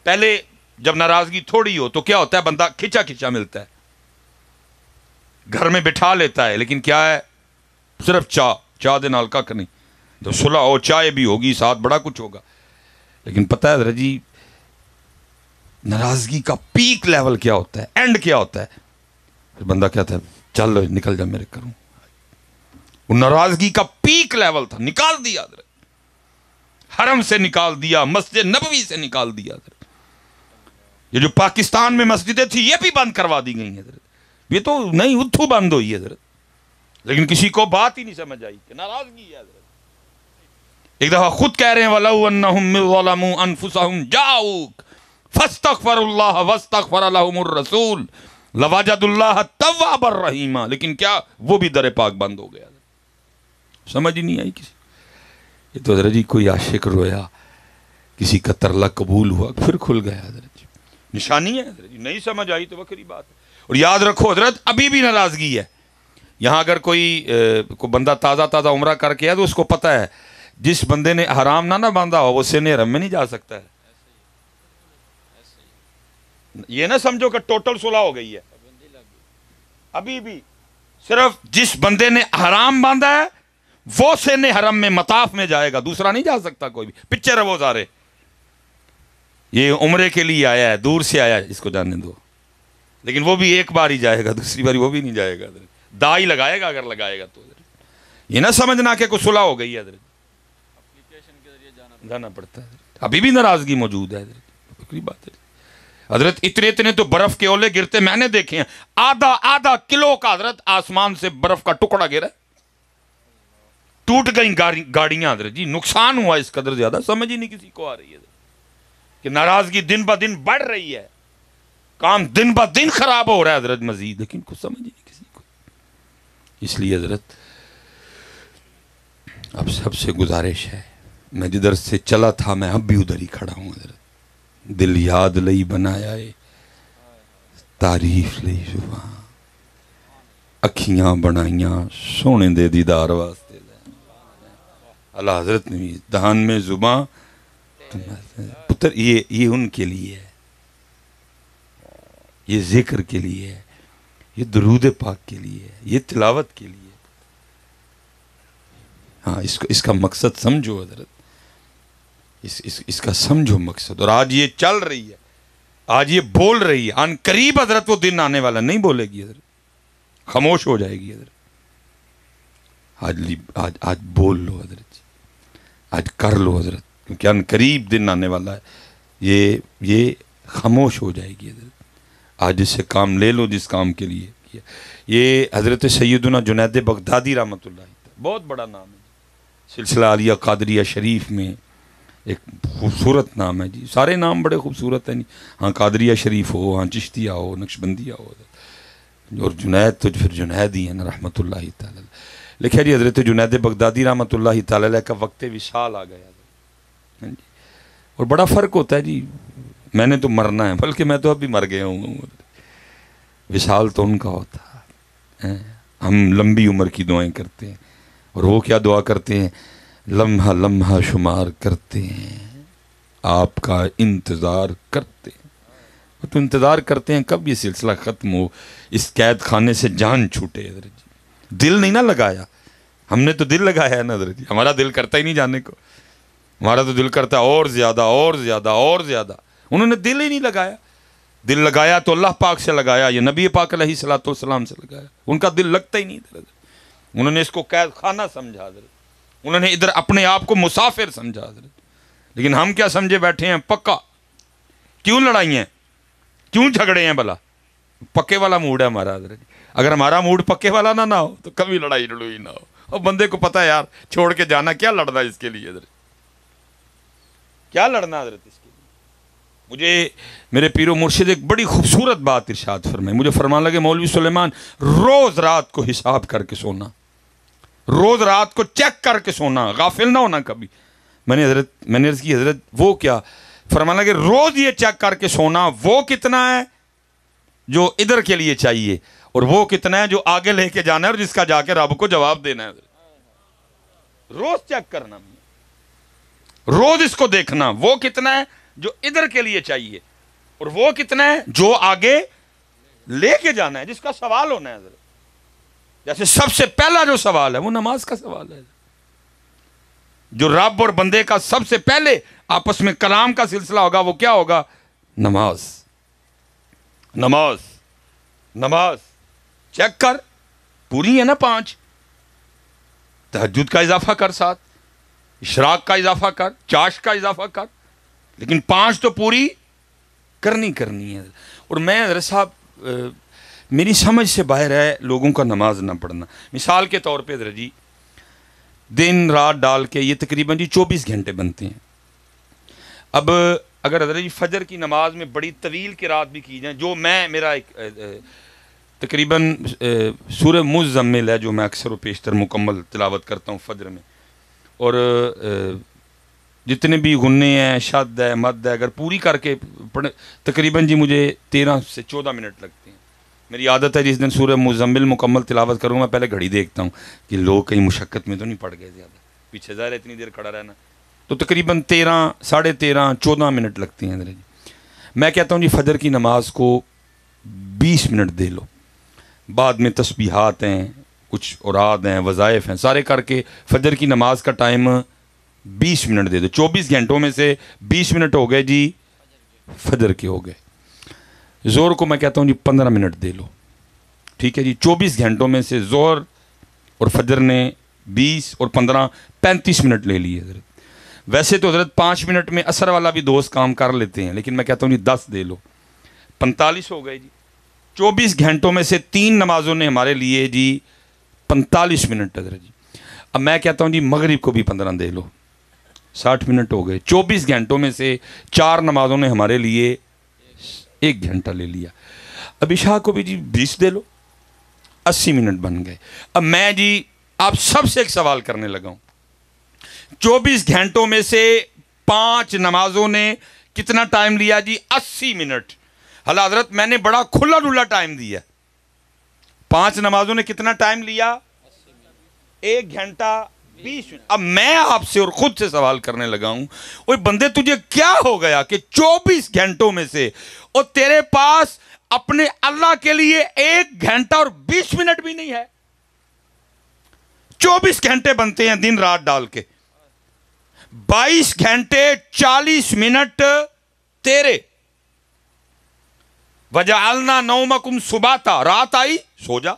A: پہلے جب ناراضگی تھوڑی ہو تو کیا ہوتا ہے، بندہ کھچا کھچا ملتا ہے، گھر میں بٹھا لیتا ہے، لیکن کیا ہے، صرف چاہ دے نال کک نہیں، جب صلح ہو چائے بھی ہوگی ساتھ بڑا کچھ ہوگا، لیکن پتہ ہے حضرت جی ناراضگی کا پیک لیول کیا ہوتا ہے، اینڈ کیا ہوتا ہے، پھر بندہ کہتا ہے چل نکل جا میرے کروں، وہ ناراضگی کا پیک لیول تھا، نکال دیا حضرت، حرم سے نکال دیا، مسجد نبوی سے نکال دیا حضرت، یہ جو پاکستان میں مسجدیں تھی یہ بھی بند کروا دی گئی ہیں حضرت، یہ تو نہیں اتھو بند ہوئی ہے حضرت، لیکن کسی کو بات ہی نہیں سمجھ آئی کہ ناراضگی ہے حضرت۔ ایک دفعہ خود کہہ رہے ہیں وَلَوْ أَنَّهُمْ ظَلَمُوا أَنفُسَهُمْ جَاءُوكَ فَاسْتَغْفَرُوا اللَّهَ وَاسْتَغْفَرَ لَهُمُ الرَّسُولُ لَوَجَدُوا اللَّهَ تَوَّابًا رَحِيمًا، لیکن کیا وہ بھی در پاک بند ہو گیا، سمجھ ہی نہیں آئی کسی۔ یہ تو حضرت جی کوئی عاشق رویا، کسی کا ترلا قبول ہوا، پھر کھل گیا حضرت جی، نشانی ہے حضرت جی، نہیں سمجھ آئی تو وکری بات ہے۔ اور یاد رکھو حضرت ابھی بھی ناراضگی ہے، یہاں اگر کوئی بندہ تازہ عمرہ کر کے ہے تو اس کو پتہ ہے جس بندے نے حرام نہ باندھا ہو وہ سن حرم میں نہیں جا سکتا ہے، یہ نہ سمجھو کہ ٹوٹل صلح ہو گئی ہے، ابھی بھی صرف جس بندے نے حرام باندھا ہے وہ سن حرم میں مطاف میں جائے گا، دوسرا نہیں جا سکتا کوئی بھی، پیچھے رہو سارے، یہ عمرے کے لیے آیا ہے، دور سے آیا ہے، اس کو جاننے دو، لیکن وہ بھی ایک بار ہی جائے گا، دوسری بار وہ بھی نہیں جائے گا، دائی لگائے گا اگر لگائے گا تو، یہ نہ سمجھنا کہ کوئی صلح ہو گئی ہے حضرت، جانا پڑتا ہے، ابھی بھی ناراضگی موجود ہے حضرت، کوئی بات ہے حضرت، اتنے تو برف کے اولے گرتے میں نے دیکھے ہیں، آدھا کلو کا حضرت آسمان سے برف کا ٹکڑا گرا، ٹوٹ گئی گاڑیاں حضرت جی، نقصان ہوا اس قدر زیادہ، سمجھ ہی نہیں کسی کو آ رہی ہے کہ ناراضگی دن بدن بڑھ رہی ہے، کام دن بدن خراب ہو رہا ہے حضرت مزید، لیکن کچھ سمجھ ہی نہیں کسی کو۔ اس لیے حضرت اب سب سے گزارش ہے، میں جدھر سے چلا تھا میں اب بھی ادھر ہی کھڑا ہوں حضرت، دل یاد لئی بنایا ہے، تعریف لئی زبان، اکھیاں بنائیاں سونے دے دیدار واسطے، اللہ حضرت نے بھی دہان میں زبان پتر، یہ ان کے لیے ہے، یہ ذکر کے لیے ہے، یہ درود پاک کے لیے ہے، یہ تلاوت کے لیے. ہاں اس کا مقصد سمجھو حضرت، اس کا سمجھو مقصد. اور آج یہ چل رہی ہے، آج یہ بول رہی ہے، ان قریب حضرت وہ دن آنے والا، نہیں بولے گی حضرت، خاموش ہو جائے گی حضرت. آج بول لو حضرت، آج کر لو حضرت، کیونکہ ان قریب دن آنے والا ہے، یہ خاموش ہو جائے گی حضرت. آج اس سے کام لے لو جس کام کے لیے کیا. یہ حضرت سیدنا جنید بغدادی رحمۃ اللہ، بہت بڑا نام ہے سلسلہ عالیہ قادریہ شریف میں، ایک خوبصورت نام ہے جی. سارے نام بڑے خوبصورت ہیں، ہاں قادریہ شریف ہو، ہاں چشتیہ ہو، نقشبندیہ ہو، اور جنید تو پھر جنید ہی ہے نا رحمۃ اللہ تعالی. لکھا جی حضرت جنید بغدادی رحمۃ اللہ تعالی کا وقت وصال آ گیا، اور بڑا فرق ہوتا ہے جی. میں نے تو مرنا ہے، بلکہ میں تو ابھی مر گیا ہوں. وصال تو ان کا ہوتا ہے. ہم لمبی عمر کی دعائیں کرتے ہیں، اور وہ کیا دعا کرتے ہیں؟ لمحہ لمحہ شمار کرتے ہیں، آپ کا انتظار کرتے ہیں. تو انتظار کرتے ہیں کب یہ سلسلہ ختم ہو، اس قید خانے سے جان چھوٹے. حضرت جی دل نہیں نہ لگایا، ہم نے تو دل لگایا ہے نا حضرت جی. ہمارا دل کرتا ہی نہیں جانے کو، ہمارا تو دل کرتا ہے اور زیادہ اور زیادہ اور زیادہ. انہوں نے دل ہی نہیں لگایا. دل لگایا تو اللہ پاک سے لگایا، یہ نبی پاک علیہ الصلوۃ والسلام سے لگایا. ان کا دل لگتا ہی نہیں تھا. انہوں نے اس کو قید خانہ سمجھا حضرت، انہوں نے ادھر اپنے آپ کو مسافر سمجھا حضرت. لیکن ہم کیا سمجھے بیٹھے ہیں؟ پکا. کیوں لڑائی ہیں، کیوں جھگڑے ہیں بھلا؟ پکے والا موڈ ہے ہمارا حضرت. اگر ہمارا موڈ پکے والا نہ ہو تو کبھی لڑائی لڑوئی نہ ہو. اور بندے کو پتہ ہے یار چھوڑ کے جانا، کیا لڑنا اس کے لیے حضرت، کیا لڑنا حضرت اس کے لیے. مجھے میرے پیر و مرشد ایک بڑی خوبصورت بات ارشاد فرمائے. مجھے فرمان لگے مولوی سلیمان روز رات کو حساب کر کے سونا، روز رات کو چیک کر کے سونا، غافل نہ ہونا کبھی. میں نے عرض کی حضرت وہ کیا؟ فرمان لگے روز یہ چیک کر کے سونا، وہ کتنا ہے جو ادھر کے لیے چاہیے، اور وہ کتنا ہے جو آگے لے کے جانا ہے اور جس کا جا کے رب کو جواب دینا ہے. روز چیک کرنا، روز اس کو دیکھنا، وہ کتنا ہے جو ادھر کے لیے چاہیے، اور وہ کتنا ہے جو آگے لے کے جانا ہے، جس کا سوال ہونا ہے. جیسے سب سے پہلا جو سوال ہے وہ نماز کا سوال ہے. جو رب اور بندے کا سب سے پہلے آپس میں کلام کا سلسلہ ہوگا وہ کیا ہوگا؟ نماز. نماز نماز چیک کر، پوری ہے نا 5. تہجد کا اضافہ کر، ساتھ اشراق کا اضافہ کر، چاشت کا اضافہ کر، لیکن 5 تو پوری کرنی ہے. اور میں حضرت صاحب میری سمجھ سے باہر ہے لوگوں کا نماز نہ پڑھنا. مثال کے طور پہ حضرت جی دن رات ڈال کے یہ تقریباً جی 24 گھنٹے بنتے ہیں. اب اگر حضرت جی فجر کی نماز میں بڑی طویل قرات بھی کی جائیں، جو میرا ایک تقریباً سورہ مزمل ہے جو میں اکثر و بیشتر مکمل تلاوت کرتا ہوں فجر میں، اور جتنے بھی غنے ہیں، شد ہے، مد ہے، اگر پوری کر کے پڑھے تقریباً جی مجھے 13 سے 14 منٹ لگتے ہیں. میری عادت ہے جس دن سورہ مزمل مکمل تلاوت کروں میں پہلے گھڑی دیکھتا ہوں کہ لوگ کہیں مشقت میں تو نہیں پڑ گئے زیادہ، پیچھے ظاہر اتنی دیر کھڑا رہنا. تو تقریباً 13 ساڑھے 13 14 منٹ لگتے ہیں. میں کہتا ہوں جی فجر کی نماز کو 20 منٹ دے لو، بعد میں تسبیحات ہیں، کچھ اوراد ہیں، وظائف ہیں، سارے کر کے فجر کی نماز کا ٹائم 20 منٹ دے دو. 24 گھنٹوں میں سے 20 منٹ ہو گئے جی فجر کے ہو گئے. زہر کو میں کہتا ہوں جی 15 منٹ دے لو، ٹھیک ہے جی. 24 گھنٹوں میں سے زہر اور فجر نے 20 اور 15 35 منٹ لے لیے حضرت. ویسے تو حضرت 5 منٹ میں عصر والا بھی دوست کام کر لیتے ہیں، لیکن میں کہتا ہوں جی 10 دے لو، 45 ہو گئے جی. 24 گھنٹوں میں سے 3 نمازوں نے ہمارے لیے جی 45 منٹ حضرت جی. اب میں کہتا ہوں جی مغرب کو بھی 15 دے لو، 60 منٹ ہو گئے. 24 گھنٹوں میں سے 4 نمازوں نے ہمارے لیے 1 گھنٹہ لے لیا. اب عشاء کو بھی جی 20 دے لو، 80 منٹ بن گئے. اب میں جی آپ سب سے ایک سوال کرنے لگا ہوں. 24 گھنٹوں میں سے 5 نمازوں نے کتنا ٹائم لیا جی؟ 80 منٹ. حضرت حضرت میں نے بڑا کھلا ڈلا ٹائم دیا. 5 نمازوں نے کتنا ٹائم لیا؟ 1 گھنٹہ 20 منٹ. اب میں آپ سے اور خود سے سوال کرنے لگا ہوں، اوہ بندے تجھے کیا ہو گیا کہ 24 گھنٹوں میں سے اور تیرے پاس اپنے اللہ کے لیے 1 گھنٹہ اور 20 منٹ بھی نہیں ہے؟ 24 گھنٹے بنتے ہیں دن رات ڈال کے، 22 گھنٹے 40 منٹ تیرے. وَجَعَلْنَا نَوْمَكُمْ سُبَاتًا، رات آئی سو جا.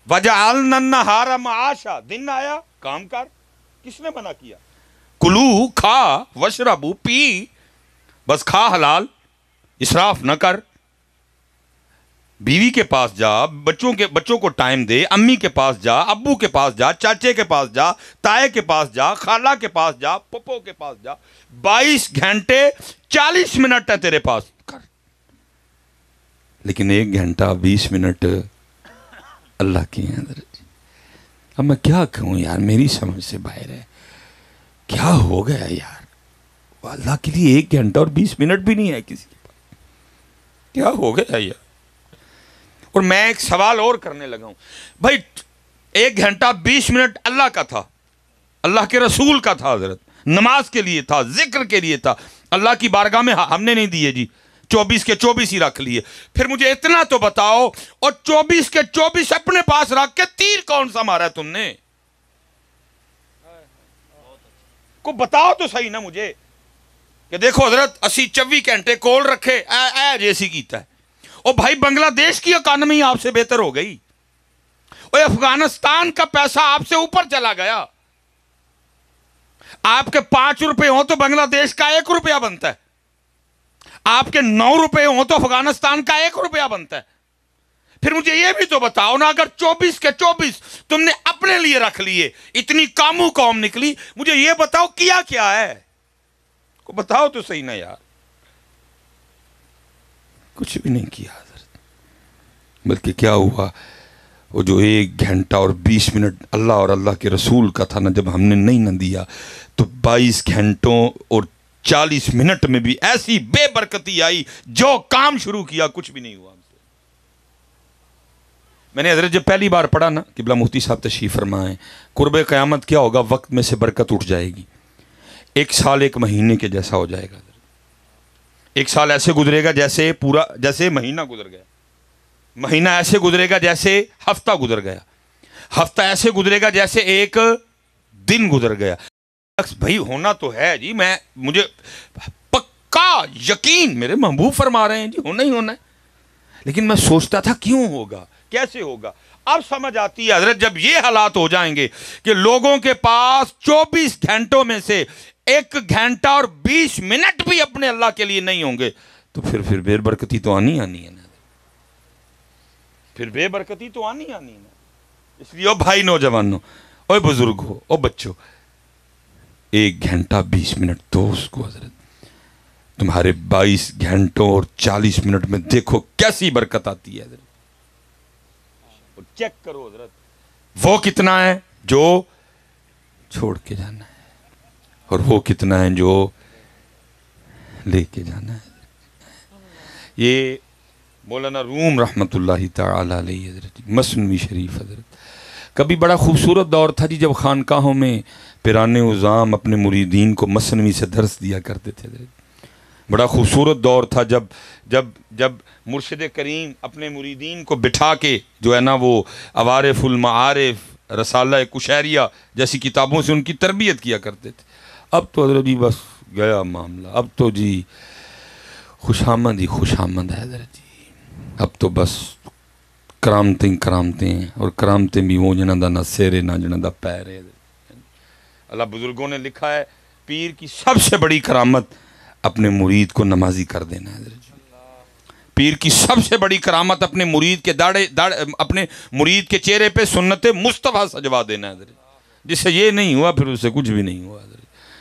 A: وَجَعَلْنَا النَّهَارَ مَعَاشًا، دن آیا کام کر. کس نے منع کیا؟ کلو، کھا، وشربو، پی، بس کھا حلال، اسراف نہ کر. بیوی کے پاس جا، بچوں کو ٹائم دے، امی کے پاس جا، ابو کے پاس جا، چاچے کے پاس جا، تائے کے پاس جا، خالہ کے پاس جا، پپو کے پاس جا. 22 گھنٹے 40 منٹ ہے تیرے پاس، کر. لیکن 1 گھنٹہ 20 منٹ اللہ کی ہیں. اب میں کیا کہوں یار، میری سمجھ سے باہر ہے. کیا ہو گیا یار؟ اللہ کے لیے 1 گھنٹہ اور 20 منٹ بھی نہیں ہے کسی کے پاس. کیا ہو گیا یار؟ اور میں ایک سوال اور کرنے لگا ہوں بھائی، 1 گھنٹہ 20 منٹ اللہ کا تھا، اللہ کے رسول کا تھا حضرت، نماز کے لیے تھا، ذکر کے لیے تھا. اللہ کی بارگاہ میں ہم نے نہیں دیے جی، 24 کے 24 ہی رکھ لیے. پھر مجھے اتنا تو بتاؤ، اور 24 کے 24 اپنے پاس رکھ کے تیر کون سا مارا ہے تم نے؟ کو بتاؤ تو صحیح نا مجھے کہ دیکھو حضرت 80-24 گھنٹے کول رکھے اے جیسی کیتا ہے. اور بھائی بنگلہ دیش کی اکانومی آپ سے بہتر ہو گئی، اور افغانستان کا پیسہ آپ سے اوپر چلا گیا. آپ کے 5 روپے ہوں تو بنگلہ دیش کا 1 روپیہ بنتا ہے، آپ کے 9 روپے ہوں تو افغانستان کا 1 روپیہ بنتا ہے. پھر مجھے یہ بھی تو بتاؤ نا، اگر 24 کے 24 تم نے اپنے لیے رکھ لیے، اتنی کامو قوم نکلی، مجھے یہ بتاؤ کیا کیا ہے؟ کو بتاؤ تو صحیح نا یار. کچھ بھی نہیں کیا حضرت. بلکہ کیا ہوا، وہ جو 1 گھنٹہ اور 20 منٹ اللہ اور اللہ کے رسول کا تھا نا، جب ہم نے نہیں نہ دیا تو 22 گھنٹوں اور 40 منٹ میں بھی ایسی بے برکتی آئی، جو کام شروع کیا کچھ بھی نہیں ہوا. میں نے حضرت جب پہلی بار پڑھا نا، قبلہ مفتی صاحب تشریف فرمائیں، قرب قیامت کیا ہوگا، وقت میں سے برکت اٹھ جائے گی. 1 سال 1 مہینے کے جیسا ہو جائے گا. 1 سال ایسے گزرے گا جیسے مہینہ گزر گیا، مہینہ ایسے گزرے گا جیسے ہفتہ گزر گیا، ہفتہ ایسے گزرے گا جیسے 1 دن گزر گیا. بھائی ہونا تو ہے جی، مجھے پکا یقین میرے محبوب فرما رہے ہیں جی، ہونا ہی ہونا ہے. لیکن میں سوچتا تھا کیوں ہوگا، کیسے ہوگا. اب سمجھ آتی ہے حضرت، جب یہ حالات ہو جائیں گے کہ لوگوں کے پاس 24 گھنٹوں میں سے 1 گھنٹہ اور 20 منٹ بھی اپنے اللہ کے لیے نہیں ہوں گے، تو پھر بے برکتی تو آنی ہے نا. پھر بے برکتی تو آنی ہے نا. اس لیے او بھائی نوجوانوں، او بزرگ ہو، او بچوں، 1 گھنٹہ 20 منٹ تو اس کو حضرت تمہارے 22 گھنٹوں اور 40 منٹ میں دیکھو کیسی برکت آتی ہے حضرت. چیک کرو حضرت، وہ کتنا ہے جو چھوڑ کے جانا ہے، اور وہ کتنا ہے جو لے کے جانا ہے. یہ مولانا روم رحمت اللہ تعالی علیہ حضرت مثنوی شریف حضرت، کبھی بڑا خوبصورت دور تھا جی، جب خانقاہوں میں پیرانے عظام اپنے مریدین کو مثنوی سے درس دیا کرتے تھے حضرت. بڑا خوبصورت دور تھا جب مرشد کریم اپنے مریدین کو بٹھا کے جو ہے نا وہ عوارف المعارف، رسالہ کشیریہ جیسی کتابوں سے ان کی تربیت کیا کرتے تھے. اب تو حضرت جی بس گیا معاملہ، اب تو جی خوشامد ہی خوشامد ہے حضرت جی. اب تو بس کرامتیں اور کرامتیں بھی وہ جنہ دا نہ سیرے نہ جنہ دا پیرے. اللہ بزرگوں نے لکھا ہے پیر کی سب سے بڑی کرامت اپنے مرید کو نمازی کر دینا ہے. پیر کی سب سے بڑی کرامت اپنے مرید کے اپنے مرید کے چہرے پہ سنت مصطفیٰ سجوا دینا ہے. جس سے یہ نہیں ہوا پھر اس سے کچھ بھی نہیں ہوا.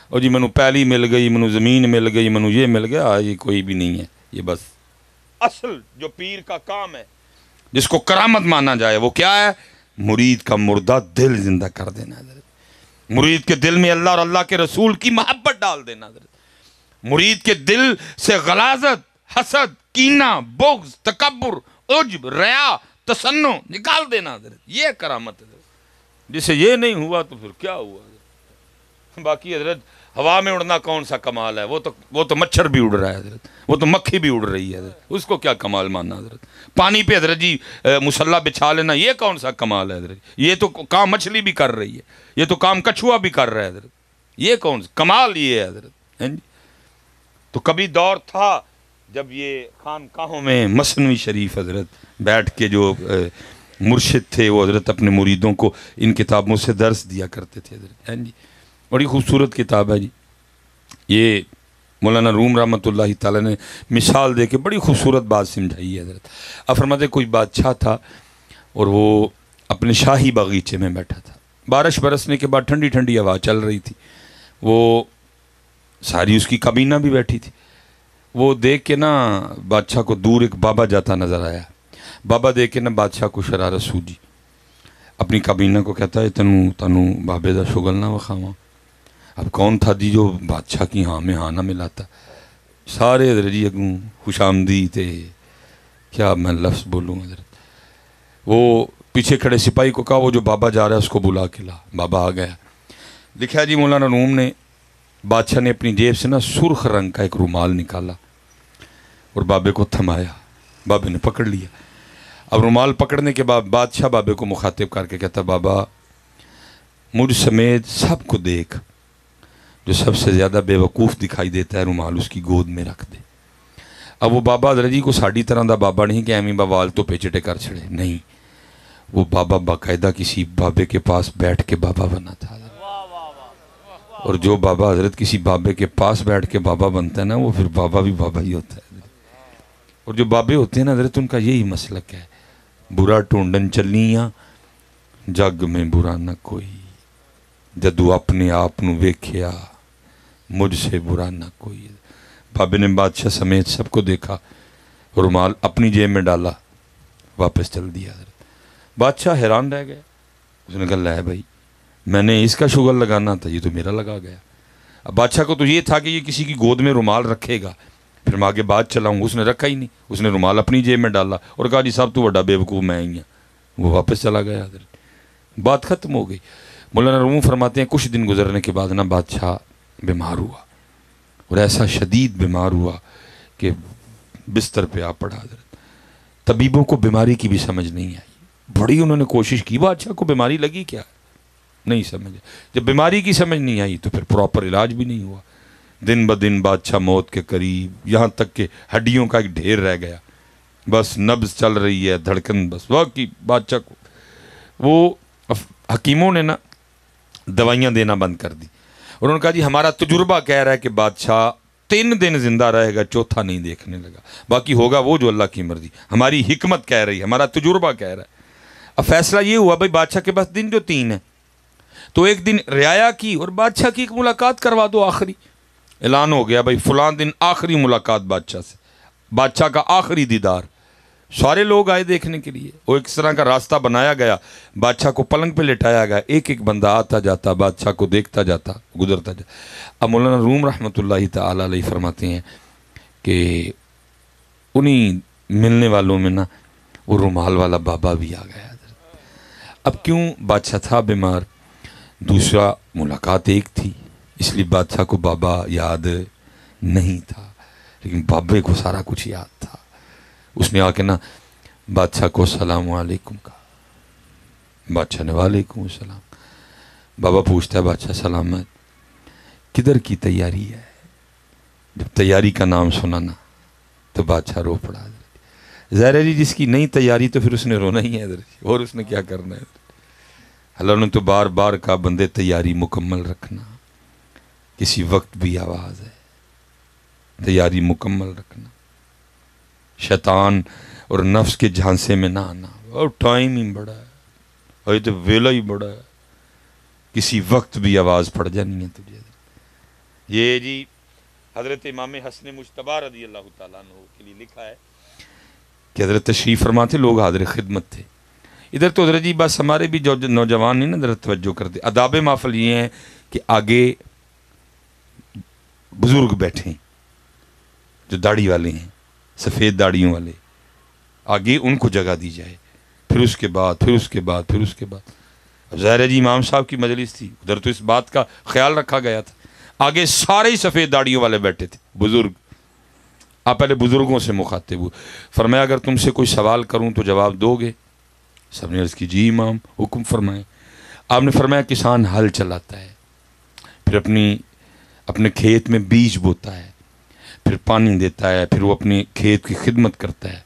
A: اور جی منو پہلی مل گئی، منو زمین مل گئی، منو یہ مل گیا، یہ کوئی بھی نہیں ہے. یہ بس اصل جو پیر کا کام ہے جس کو کرامت مانا جائے وہ کیا ہے؟ مرید کا مردہ دل زندہ کر دینا ہے. مرید کے دل میں اللہ اور اللہ کے رسول کی محبت ڈال دینا. مرید کے دل سے غلاظت، حسد، کینہ، بغض، تکبر، عجب، ریا، تصنع نکال دینا حضرت، یہ کرامت ہے حضرت۔ جسے یہ نہیں ہوا تو پھر کیا ہوا حضرت؟ باقی حضرت ہوا میں اڑنا کون سا کمال ہے؟ وہ تو مچھر بھی اڑ رہا ہے حضرت، وہ تو مکھی بھی اڑ رہی ہے حضرت، اس کو کیا کمال ماننا حضرت؟ پانی پہ حضرت جی مسلح بچھا لینا، یہ کون سا کمال ہے حضرت؟ یہ تو کام مچھلی بھی کر رہی ہے، یہ تو کام کچھوا بھی کر رہا ہے حضرت، یہ کون سا کمال یہ ہے حضرت؟ تو کبھی دور تھا جب یہ خانقاہوں میں مثنوی شریف حضرت بیٹھ کے جو مرشد تھے وہ حضرت اپنے مریدوں کو ان کتابوں سے درس دیا کرتے تھے حضرت، جی بڑی خوبصورت کتاب ہے جی۔ یہ مولانا روم رحمۃ اللہ تعالیٰ نے مثال دے کے بڑی خوبصورت بات سمجھائی ہے حضرت۔ اب فرماتے کوئی بادشاہ تھا اور وہ اپنے شاہی باغیچے میں بیٹھا تھا، بارش برسنے کے بعد ٹھنڈی ٹھنڈی ہوا چل رہی تھی، وہ ساری اس کی کابینہ بھی بیٹھی تھی۔ وہ دیکھ کے نا بادشاہ کو دور ایک بابا جاتا نظر آیا، بابا دیکھ کے نا بادشاہ کو شرارت سوجی، اپنی کابینہ کو کہتا ہے تنو بابے دا شغل نہ وخاواں۔ اب کون تھا جی جو بادشاہ کی ہاں میں ہاں نہ ملاتا؟ سارے حضرت جی اگوں خوش آمدی تھے، کیا میں لفظ بولوں حضرت۔ وہ پیچھے کھڑے سپاہی کو کہا وہ جو بابا جا رہا ہے اس کو بلا کے لا، بابا آ گیا۔ لکھا جی مولانا روم نے بادشاہ نے اپنی جیب سے نا سرخ رنگ کا ایک رومال نکالا اور بابے کو تھمایا، بابے نے پکڑ لیا۔ اب رومال پکڑنے کے بعد بادشاہ بابے کو مخاطب کر کے کہتا بابا مجھ سمیت سب کو دیکھ، جو سب سے زیادہ بے وقوف دکھائی دیتا ہے رومال اس کی گود میں رکھ دے۔ اب وہ بابا حضرت جی کو ساڑی طرح دا بابا نہیں کہ ایمی بابا تو پیچھے کر چھڑے، نہیں، وہ بابا باقاعدہ کسی بابے کے پاس بیٹھ کے بابا بنا تھا۔ اور جو بابا حضرت کسی بابے کے پاس بیٹھ کے بابا بنتا ہے نا وہ پھر بابا بھی بابا ہی ہوتا ہے۔ اور جو بابے ہوتے ہیں نا حضرت ان کا یہی مسلک ہے، برا ٹونڈن چلیاں جگ میں برا نہ کوئی، جدو اپنے آپ نو ویکھیا مجھ سے برا نہ کوئی۔ بابے نے بادشاہ سمیت سب کو دیکھا، رومال اپنی جیب میں ڈالا، واپس چل دیا حضرت۔ بادشاہ حیران رہ گیا، اس نے کہا لے بھائی میں نے اس کا شغل لگانا تھا، یہ تو میرا لگا گیا۔ اب بادشاہ کو تو یہ تھا کہ یہ کسی کی گود میں رومال رکھے گا پھر میں آگے بات چلاؤں، اس نے رکھا ہی نہیں، اس نے رومال اپنی جیب میں ڈالا اور کہا جی صاحب تو بڑا بے وقوف میں ہی ہوں، وہ واپس چلا گیا حضرت، بات ختم ہو گئی۔ مولانا روم فرماتے ہیں کچھ دن گزرنے کے بعد نا بادشاہ بیمار ہوا، اور ایسا شدید بیمار ہوا کہ بستر پہ آ پڑا حضرت۔ طبیبوں کو بیماری کی بھی سمجھ نہیں آئی، بڑی انہوں نے کوشش کی، بادشاہ کو بیماری لگی کیا نہیں سمجھے، جب بیماری کی سمجھ نہیں آئی تو پھر پراپر علاج بھی نہیں ہوا۔ دن بدن بادشاہ موت کے قریب، یہاں تک کہ ہڈیوں کا ایک ڈھیر رہ گیا، بس نبض چل رہی ہے، دھڑکن بس واقعی بادشاہ کو۔ وہ حکیموں نے نا دوائیاں دینا بند کر دی، اور انہوں نے کہا جی ہمارا تجربہ کہہ رہا ہے کہ بادشاہ 3 دن زندہ رہے گا، چوتھا نہیں دیکھنے لگا، باقی ہوگا وہ جو اللہ کی مرضی، ہماری حکمت کہہ رہی ہے، ہمارا تجربہ کہہ رہا ہے۔ اب فیصلہ یہ ہوا بھائی بادشاہ کے پاس دن جو 3 ہیں، تو ایک دن رعایا کی اور بادشاہ کی ایک ملاقات کروا دو، آخری اعلان ہو گیا بھائی فلاں دن آخری ملاقات بادشاہ سے، بادشاہ کا آخری دیدار۔ سارے لوگ آئے دیکھنے کے لیے، وہ ایک طرح کا راستہ بنایا گیا، بادشاہ کو پلنگ پہ لٹایا گیا، ایک ایک بندہ آتا جاتا بادشاہ کو دیکھتا جاتا گزرتا جاتا۔ اب مولانا روم رحمۃ اللہ تعالی علیہ فرماتے ہیں کہ انہی ملنے والوں میں نا وہ رومال والا بابا بھی آ گیا حضرت۔ اب کیوں بادشاہ تھا بیمار، دوسرا ملاقات ایک تھی، اس لیے بادشاہ کو بابا یاد نہیں تھا، لیکن بابے کو سارا کچھ یاد تھا۔ اس نے آ کے نا بادشاہ کو السلام علیکم کہا، بادشاہ نے وعلیکم السلام۔ بابا پوچھتا ہے بادشاہ سلامت، کدھر کی تیاری ہے؟ جب تیاری کا نام سنا نا تو بادشاہ رو پڑا۔ ظاہر ہے جی جس کی نہیں تیاری تو پھر اس نے رونا ہی ہے حضرت، اور اس نے کیا کرنا ہے۔ اللہ نے تو بار بار کہا بندے تیاری مکمل رکھنا، کسی وقت بھی آواز ہے، تیاری مکمل رکھنا، شیطان اور نفس کے جھانسے میں نہ آنا، اور ٹائم ہی بڑا ہے، اور تو ویلا ہی بڑا ہے، کسی وقت بھی آواز پڑ جانی ہے تجھے۔ یہ جی حضرت امام حسن مجتبی رضی اللہ تعالیٰ عنہ کے لیے لکھا ہے کہ حضرت تشریف فرما تھے، لوگ حاضر خدمت تھے۔ ادھر تو حضرت جی بس ہمارے بھی جو نوجوان نہیں نا حضرت توجہ کرتے، آداب محفل یہ ہیں کہ آگے بزرگ بیٹھیں، جو داڑھی والے ہیں، سفید داڑھیوں والے، آگے ان کو جگہ دی جائے، پھر اس کے بعد اب ظاہر ہے جی امام صاحب کی مجلس تھی، ادھر تو اس بات کا خیال رکھا گیا تھا، آگے سارے ہی سفید داڑھیوں والے بیٹھے تھے، بزرگ. آپ پہلے بزرگوں سے مخاطب ہوئے، فرمایا اگر تم سے کوئی سوال کروں تو جواب دو گے؟ سب نے عرض کی جی امام حکم فرمائیں. آپ نے فرمایا کسان ہل چلاتا ہے، پھر اپنے کھیت میں بیج بوتا ہے، پھر پانی دیتا ہے، پھر وہ اپنے کھیت کی خدمت کرتا ہے،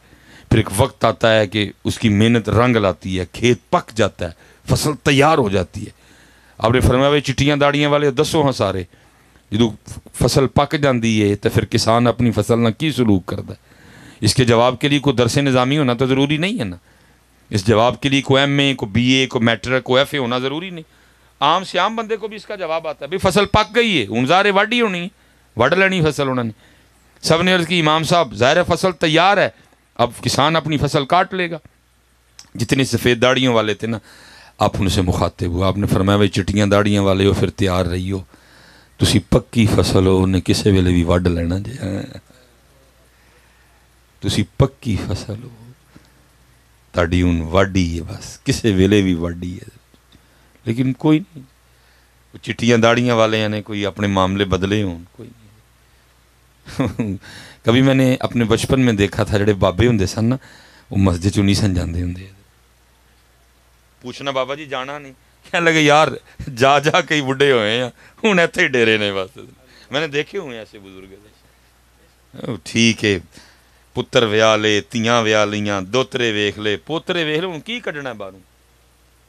A: پھر ایک وقت آتا ہے کہ اس کی محنت رنگ لاتی ہے، کھیت پک جاتا ہے، فصل تیار ہو جاتی ہے. آپ نے فرمایا بھائی چٹیاں داڑیاں والے دسو ہاں سارے، جدو فصل پک جاندی ہے تو پھر کسان اپنی فصل نہ کی سلوک کرتا ہے؟ اس کے جواب کے لیے کوئی درس نظامی ہونا تو ضروری نہیں ہے نا، اس جواب کے لیے کوئی ایم اے، کوئی بی اے، کوئی میٹرک، کوئی ایف اے ہونا ضروری نہیں. عام سے عام بندے کو بھی اس کا جواب آتا ہے بھائی فصل پک گئی ہے، ہوں ظاہر واڈی ہونی ہے، وڈ لینی فصل انہوں نے. سب نے عرض کی امام صاحب ظاہر فصل تیار ہے، اب کسان اپنی فصل کاٹ لے گا. جتنے سفید داڑیوں والے تھے نا، آپ ان سے مخاطب ہوا، آپ نے فرمایا بھائی چٹیاں داڑیاں والے ہو پھر تیار رہی ہو، تسی پکی فصل ہو انہیں کسے ویلے بھی وڈ لینا جی، تسی پکی فصل ہو تاڑی ان وڈی ہے، بس کسے ویلے بھی وڈی ہے. لیکن کوئی نہیں، چٹیاں داڑیاں والے نے کوئی اپنے معاملے بدلے ہوں، کوئی نہیں. کبھی میں نے اپنے بچپن میں دیکھا تھا جڑے بابے ہوں سن نا، وہ مسجد چوں نہیں سن جاندے ہوں، پوچھنا بابا جی جانا نہیں، کہنے لگے یار جا کئی بڈھے ہوئے ہیں ہوں ایتھے ہی ڈیرے نے. بس میں نے دیکھے ہوئے ایسے بزرگ، ٹھیک ہے پتر ویا لے، تیاں ویا لیاں، دوترے ویکھ لے، پوترے ویکھ لے، ہوں کی کڈنا باہروں؟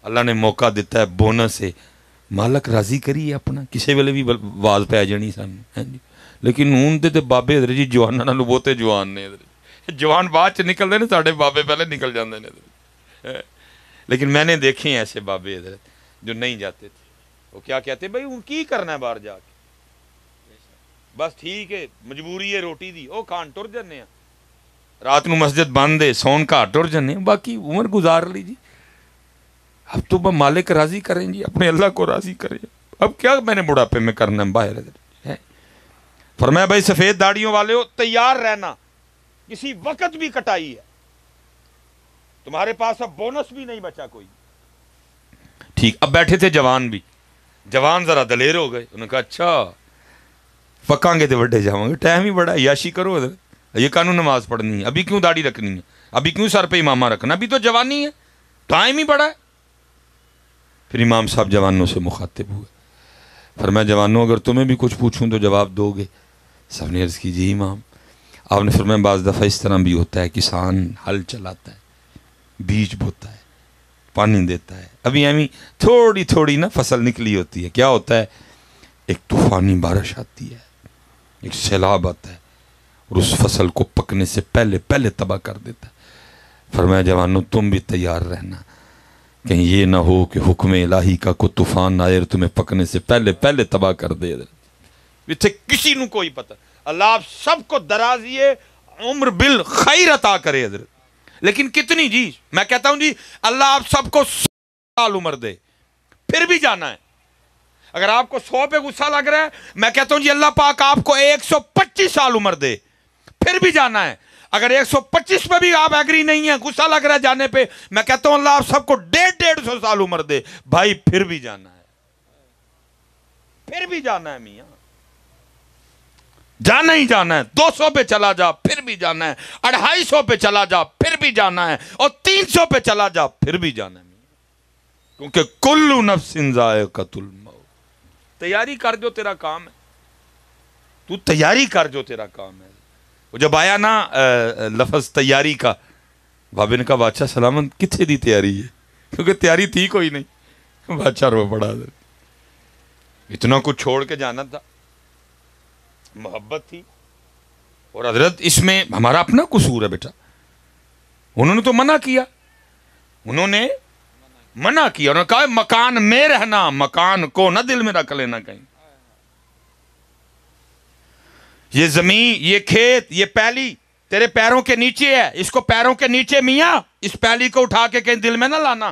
A: اللہ نے موقع دیتا ہے، بونس ہے، مالک راضی کریے اپنا، کسے ویلے بھی واز پی جانی سن. لیکن ہوں تے بابے حضرت جی جواناں نالوں بہتے جوان نے، جوان بعد چ نکلتے ہیں، ساڈے بابے پہلے نکل جاندے نے. لیکن میں نے دیکھے ہیں ایسے بابے حضرت جو نہیں جاتے تھے، وہ کیا کہتے بھائی ہوں کی کرنا ہے باہر جا کے، بس ٹھیک ہے مجبوری ہے روٹی دی، وہ کھان ٹر جانے ہیں، رات نو مسجد بند ہے سون گھر ٹر جانے ہیں، باقی عمر گزار لی جی. اب تو مالک راضی کریں جی، اپنے اللہ کو راضی کریں. اب کیا میں نے بڑھاپے میں کرنا ہے باہر ہے. فرمایا بھائی سفید داڑیوں والے ہو تیار رہنا، کسی وقت بھی کٹائی ہے، تمہارے پاس اب بونس بھی نہیں بچا کوئی. ٹھیک. اب بیٹھے تھے جوان بھی، جوان ذرا دلیر ہو گئے، انہوں نے کہا اچھا پکاں گے تو وڈے جاؤں گے، ٹائم ہی بڑا ہے، عیاشی کرو حضرت، یہ کانوں نماز پڑھنی ہے، ابھی کیوں داڑھی رکھنی ہے، ابھی کیوں سر پہ امامہ رکھنا، ابھی تو جوانی ہے، ٹائم ہی بڑا ہے. پھر امام صاحب جوانوں سے مخاطب ہوئے، فرمایا جوانوں اگر تمہیں بھی کچھ پوچھوں تو جواب دو گے؟ سب نے عرض کی جی امام. آپ نے فرمایا بعض دفعہ اس طرح بھی ہوتا ہے، کسان ہل چلاتا ہے، بیج بوتا ہے، پانی دیتا ہے، ابھی ایویں تھوڑی تھوڑی نا فصل نکلی ہوتی ہے، کیا ہوتا ہے ایک طوفانی بارش آتی ہے، ایک سیلاب آتا ہے اور اس فصل کو پکنے سے پہلے تباہ کر دیتا ہے. فرمایا جوانوں تم بھی تیار رہنا، کہیں یہ نہ ہو کہ حکم الہی کا کوئی طوفان آئے اور تمہیں پکنے سے پہلے تباہ کر دے. اتنے کسی نو کوئی پتہ، اللہ آپ سب کو درازی عمر بالخیر عطا کرے حضرت. لیکن کتنی جی، میں کہتا ہوں جی اللہ آپ سب کو 100 سال عمر دے، پھر بھی جانا ہے. اگر آپ کو 100 پہ غصہ لگ رہا ہے، میں کہتا ہوں جی اللہ پاک آپ کو 125 سال عمر دے، پھر بھی جانا ہے. اگر 125 پہ بھی آپ ایگری نہیں ہیں، غصہ لگ رہا ہے جانے پہ، میں کہتا ہوں اللہ آپ سب کو 150 سال عمر دے، بھائی پھر بھی جانا ہے، پھر بھی جانا ہے میاں، جانا ہی جانا ہے. 200 پہ چلا جا پھر بھی جانا ہے، 250 پہ چلا جا پھر بھی جانا ہے، اور 300 پہ چلا جا پھر بھی جانا ہے، کیونکہ کل نفس ذائقۃ الموت. تیاری کر جو تیرا کام ہے، تو تیاری کر جو تیرا کام ہے. وہ جب آیا نا لفظ تیاری کا، بابے نے کہا بادشاہ سلامت کتنے دی تیاری ہے، کیونکہ تیاری تھی کوئی نہیں. بادشاہ رو پڑا، اتنا کچھ چھوڑ کے جانا تھا، محبت تھی. اور حضرت اس میں ہمارا اپنا قصور ہے بیٹا، انہوں نے تو منع کیا، انہوں نے کہا مکان میں رہنا، مکان کو نہ دل میں رکھ لینا کہیں. یہ زمین، یہ کھیت، یہ پیلی تیرے پیروں کے نیچے ہے، اس کو پیروں کے نیچے میاں اس پیلی کو اٹھا کے کہیں دل میں نہ لانا.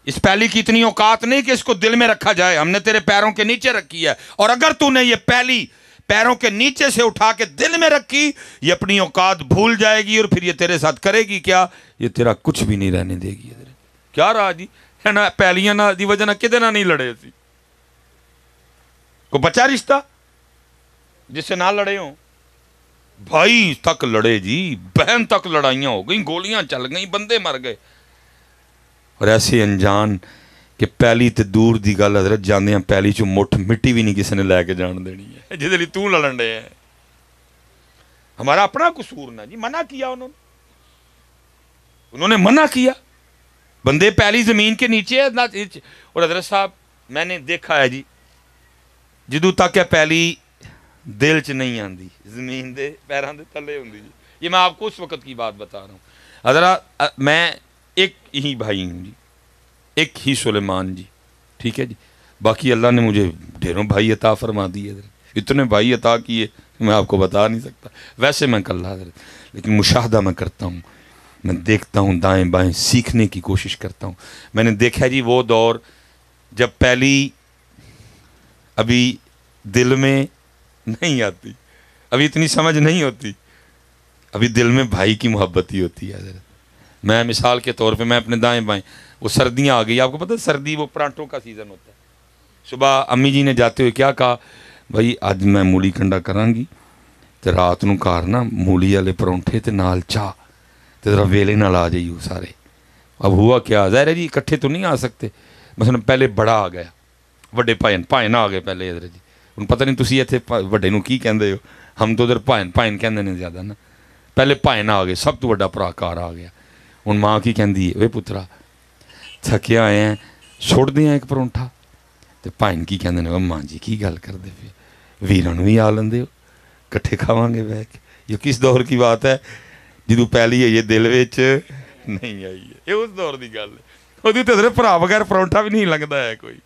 A: اس پیلی کی اتنی اوقات نہیں کہ اس کو دل میں رکھا جائے، ہم نے تیرے پیروں کے نیچے رکھی ہے. اور اگر تو نے یہ پیلی پیروں کے نیچے سے اٹھا کے دل میں رکھی، یہ اپنی اوقات بھول جائے گی اور پھر یہ تیرے ساتھ کرے گی کیا؟ یہ تیرا کچھ بھی نہیں رہنے دے گی۔ کیا رہا جی ہے نا، پہلیاں نہ دی وجہ نہ کدے نہ نہیں لڑے سی، کو بچا رشتہ جس سے نہ لڑے ہوں؟ بھائی تک لڑے جی، بہن تک لڑائیاں ہو گئیں، گولیاں چل گئیں، بندے مر گئے، اور ایسے انجان کہ پہلی تے دور دی گل حضرت جاندے ہیں پہلی چو مٹھ مٹی بھی نہیں کسی نے لے کے جان دینی ہے جس لیے تو لڑن دے ہیں۔ ہمارا اپنا قصور نہ جی، منع کیا انہوں نے منع کیا، بندے پہلی زمین کے نیچے ہے۔ اور حضرت صاحب میں نے دیکھا ہے جی، جدو تک ہے پہلی دل چ نہیں آندی، زمین دے پیران دے تلے ہوندی جی۔ یہ میں آپ کو اس وقت کی بات بتا رہا ہوں حضرت۔ میں ایک ہی بھائی ہوں جی، ایک ہی سلیمان جی، ٹھیک ہے جی، باقی اللہ نے مجھے ڈھیروں بھائی عطا فرما دیے، اتنے بھائی عطا کیے میں آپ کو بتا نہیں سکتا۔ ویسے میں کل حضرت، لیکن مشاہدہ میں کرتا ہوں، میں دیکھتا ہوں دائیں بائیں، سیکھنے کی کوشش کرتا ہوں۔ میں نے دیکھا جی وہ دور جب پہلی ابھی دل میں نہیں آتی، ابھی اتنی سمجھ نہیں ہوتی، ابھی دل میں بھائی کی محبت ہی ہوتی ہے حضرت۔ میں مثال کے طور پہ میں اپنے دائیں بائیں، وہ سردیاں آ گئی، آپ کو پتہ ہے سردی وہ پرانٹوں کا سیزن ہوتا ہے۔ صبح امی جی نے جاتے ہوئے کیا کہا، بھائی آج میں مولی کنڈا کران گی تے رات نو گھر نا مولی والے پرونٹھے تے نال چاہ تے ذرا ویلے نال آ جائیو سارے۔ اب ہوا کیا، ظاہر ہے جی اکٹھے تو نہیں آ سکتے، مثلا پہلے بڑا آ گیا، وڈے پائن آ گئے پہلے حضرت جی، ان پتہ نہیں تسی ایتھے وڈے نو کی کہندے ہو، ہم تو ادھر پائن کہندے نے زیادہ نا۔ پہلے پائن آ گئے، سب تو وڈا پراکار آ گیا۔ ہن ماں کی کہندی ہے، وے پترا تھکے آئے ہیں چھوڑ دیں ایک پرونٹھا، تے پائن کی کہندے نے، ماں جی کی گل کردے پے، ویراں نو بھی آ لندے ہو، کٹھے کھاواں گے بیٹھ کے۔ یہ کس دور کی بات ہے؟ جدو پہلی ہے یہ دل وچ نہیں آئی ہے، یہ اس دور دی گل ہے، ادو تے حضرت بھرا بغیر پرونٹھا بھی نہیں لنگدا ہے کوئی۔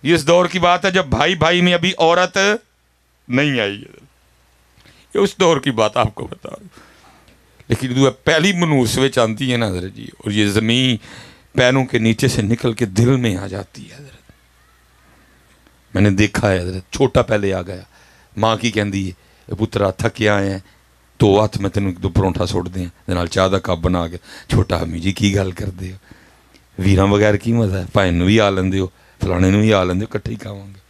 A: یہ اس دور کی بات ہے جب بھائی بھائی میں ابھی عورت نہیں آئی ہے، یہ اس دور کی بات آپ کو بتا رہا ہوں۔ لیکن جو پہلی منوس وچ آتی ہے نا حضرت جی، اور یہ زمین پیروں کے نیچے سے نکل کے دل میں آ جاتی ہے حضرت۔ میں نے دیکھا ہے حضرت، چھوٹا پہلے آ گیا، ماں کی کہندی ہے، پترا تھکے آئے ہیں تو ہاتھ میں تینوں دو پرونٹھا سٹ دیں نال چاہ دا کپ بنا کے۔ چھوٹا امی جی کی گل کردے ہو، ویراں بغیر کی مزہ ہے، بھائی نو بھی آ لیندے ہو، فلانے نو بھی آ لیندے ہو، کٹھے ہی کھاواں گے۔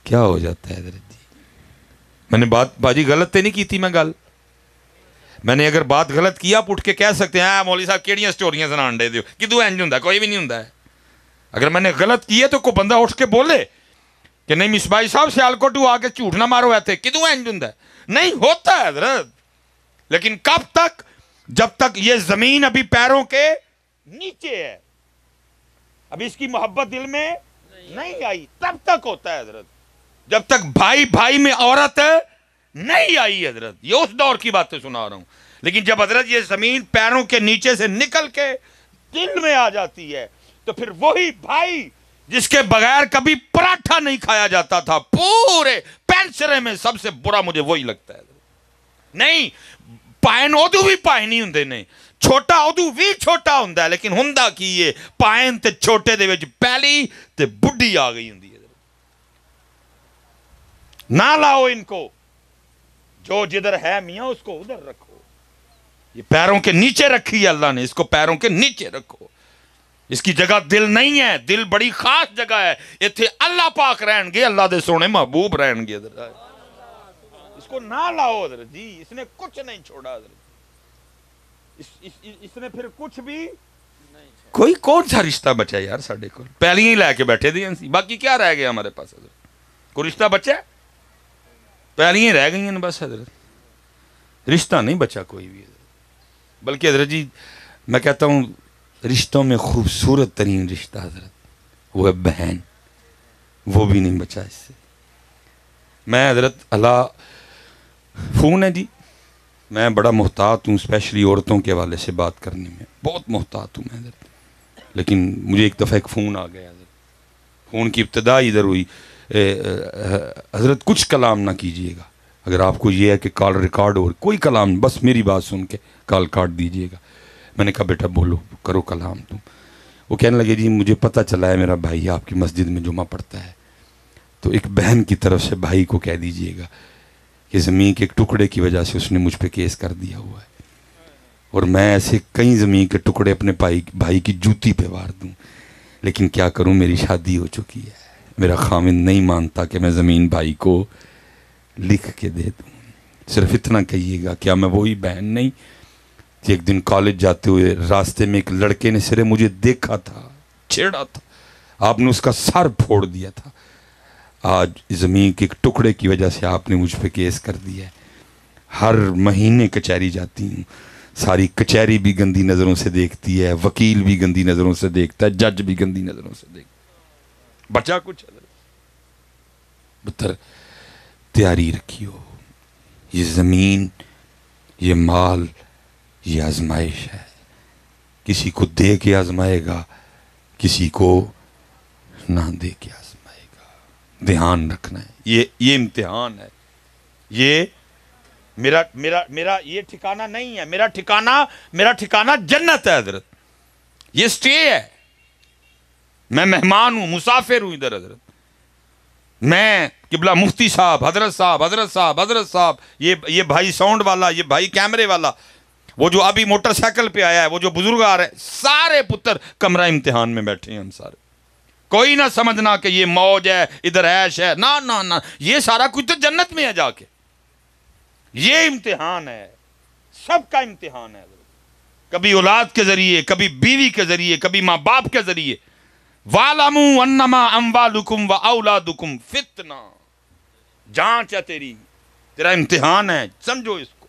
A: کیا ہو جاتا ہے حضرت جی؟ میں نے بات باجی غلط تے نہیں کیتی، میں گل میں نے اگر بات غلط کیا آپ اٹھ کے کہہ سکتے ہیں مولوی صاحب کیڑیاں سٹوریاں سنان دے دیو، کدو انج ہوندا؟ کوئی بھی نہیں ہوندا ہے۔ اگر میں نے غلط کیے تو کوئی بندہ اٹھ کے بولے کہ نہیں مصباحی صاحب سیالکوٹ آ کے جھوٹ نہ مارو ایتھے، کدو انج ہوندا ہے؟ نہیں ہوتا ہے حضرت، لیکن کب تک؟ جب تک یہ زمین ابھی پیروں کے نیچے ہے، ابھی اس کی محبت دل میں نہیں آئی، تب تک ہوتا ہے حضرت، جب تک بھائی بھائی میں عورت نہیں آئی حضرت۔ یہ اس دور کی باتیں سنا رہا ہوں، لیکن جب حضرت یہ زمین پیروں کے نیچے سے نکل کے دل میں آ جاتی ہے تو پھر وہی بھائی جس کے بغیر کبھی پراٹھا نہیں کھایا جاتا تھا پورے پینسرے میں، سب سے برا مجھے وہی لگتا ہے۔ نہیں پائن ادو بھی پائن ہی ہوں نے، چھوٹا ادو بھی چھوٹا ہوں، لیکن ہوں کی یہ پائن تے چھوٹے دے وچ پہلی تے بڈھی آ گئی ہوں۔ نہ لاؤ ان کو، جو جدھر ہے میاں اس کو ادھر رکھو۔ یہ پیروں کے نیچے رکھی ہے اللہ نے، اس کو پیروں کے نیچے رکھو۔ اس کی جگہ دل نہیں ہے، دل بڑی خاص جگہ ہے، اتھے اللہ پاک رہن گے، اللہ دے سونے محبوب رہن گے۔ اس کو نہ لاؤ حضرت جی، اس نے کچھ نہیں چھوڑا حضرت، اس نے پھر کچھ بھی کوئی کون سا رشتہ بچا یار ساڈے کول؟ پہلیاں ہی لے کے بیٹھے دیں، باقی کیا رہ گیا ہمارے پاس حضرت؟ کوئی رشتہ بچا؟ پہلیاں ہی رہ گئی ہیں بس حضرت، رشتہ نہیں بچا کوئی بھی حضرت۔ بلکہ حضرت جی میں کہتا ہوں رشتوں میں خوبصورت ترین رشتہ حضرت وہ ہے بہن، وہ بھی نہیں بچا اس سے۔ میں حضرت اللہ فون ہے جی، میں بڑا محتاط ہوں، اسپیشلی عورتوں کے حوالے سے بات کرنے میں بہت محتاط ہوں میں حضرت۔ لیکن مجھے ایک دفعہ ایک فون آ گیا حضرت، فون کی ابتدا ادھر ہوئی، حضرت کچھ کلام نہ کیجئے گا، اگر آپ کو یہ ہے کہ کال ریکارڈ ہو، کوئی کلام، بس میری بات سن کے کال کاٹ دیجئے گا۔ میں نے کہا بیٹا بولو، کرو کلام تم۔ وہ کہنے لگے جی مجھے پتہ چلا ہے میرا بھائی آپ کی مسجد میں جمعہ پڑھتا ہے، تو ایک بہن کی طرف سے بھائی کو کہہ دیجئے گا کہ زمین کے ایک ٹکڑے کی وجہ سے اس نے مجھ پہ کیس کر دیا ہوا ہے، اور میں ایسے کئی زمین کے ٹکڑے اپنے بھائی کی جوتی پہ وار دوں، لیکن کیا کروں، میری شادی ہو چکی ہے، میرا خامند نہیں مانتا کہ میں زمین بھائی کو لکھ کے دے دوں۔ صرف اتنا کہیے گا، کیا میں وہی بہن نہیں کہ ایک دن کالج جاتے ہوئے راستے میں ایک لڑکے نے سرے مجھے دیکھا تھا، چھیڑا تھا، آپ نے اس کا سر پھوڑ دیا تھا، آج زمین کے ایک ٹکڑے کی وجہ سے آپ نے مجھ پہ کیس کر دیا ہے۔ ہر مہینے کچہری جاتی ہوں، ساری کچہری بھی گندی نظروں سے دیکھتی ہے، وکیل بھی گندی نظروں سے دیکھتا ہے، جج بھی گندی نظروں سے دیکھتا ہے، بچا کچھ بتر تیاری رکھیو، یہ زمین، یہ مال، یہ آزمائش ہے، کسی کو دے کے آزمائے گا، کسی کو نہ دے کے آزمائے گا، دھیان رکھنا ہے، یہ امتحان ہے، یہ میرا یہ ٹھکانہ نہیں ہے، میرا ٹھکانہ جنت ہے حضرت، یہ سٹے ہے، میں مہمان ہوں، مسافر ہوں ادھر حضرت، میں قبلہ مفتی صاحب، حضرت صاحب، یہ بھائی ساؤنڈ والا، یہ بھائی کیمرے والا، وہ جو ابھی موٹر سائیکل پہ آیا ہے، وہ جو بزرگ آ رہے ہیں، سارے پتر کمرہ امتحان میں بیٹھے ہیں ہم سارے، کوئی نہ سمجھنا کہ یہ موج ہے، ادھر عیش ہے، نہ، یہ سارا کچھ تو جنت میں ہے جا کے، یہ امتحان ہے، سب کا امتحان ہے، کبھی اولاد کے ذریعے، کبھی بیوی کے ذریعے، کبھی ماں باپ کے ذریعے، وَعْلَمُوا أَنَّمَا أَمْوَالُكُمْ وَأَوْلَادُكُمْ فِتْنَةٌ، جانچ ہے تیرا امتحان ہے، سمجھو اس کو۔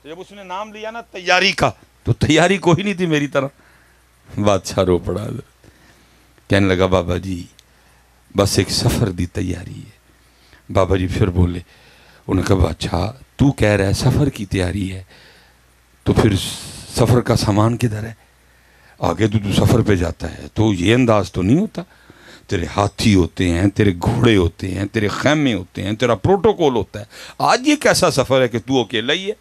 A: جب اس نے نام لیا نا تیاری کا، تو تیاری کوئی نہیں تھی میری طرح، بادشاہ رو پڑا، کہنے لگا بابا جی بس ایک سفر دی تیاری ہے۔ بابا جی پھر بولے، انہوں نے کہا بادشاہ تو کہہ رہا ہے سفر کی تیاری ہے، تو پھر سفر کا سامان کدھر ہے؟ آگے تو سفر پہ جاتا ہے تو یہ انداز تو نہیں ہوتا، تیرے ہاتھی ہوتے ہیں، تیرے گھوڑے ہوتے ہیں، تیرے خیمے ہوتے ہیں، تیرا پروٹوکول ہوتا ہے، آج یہ کیسا سفر ہے کہ تو اکیلا ہی ہے،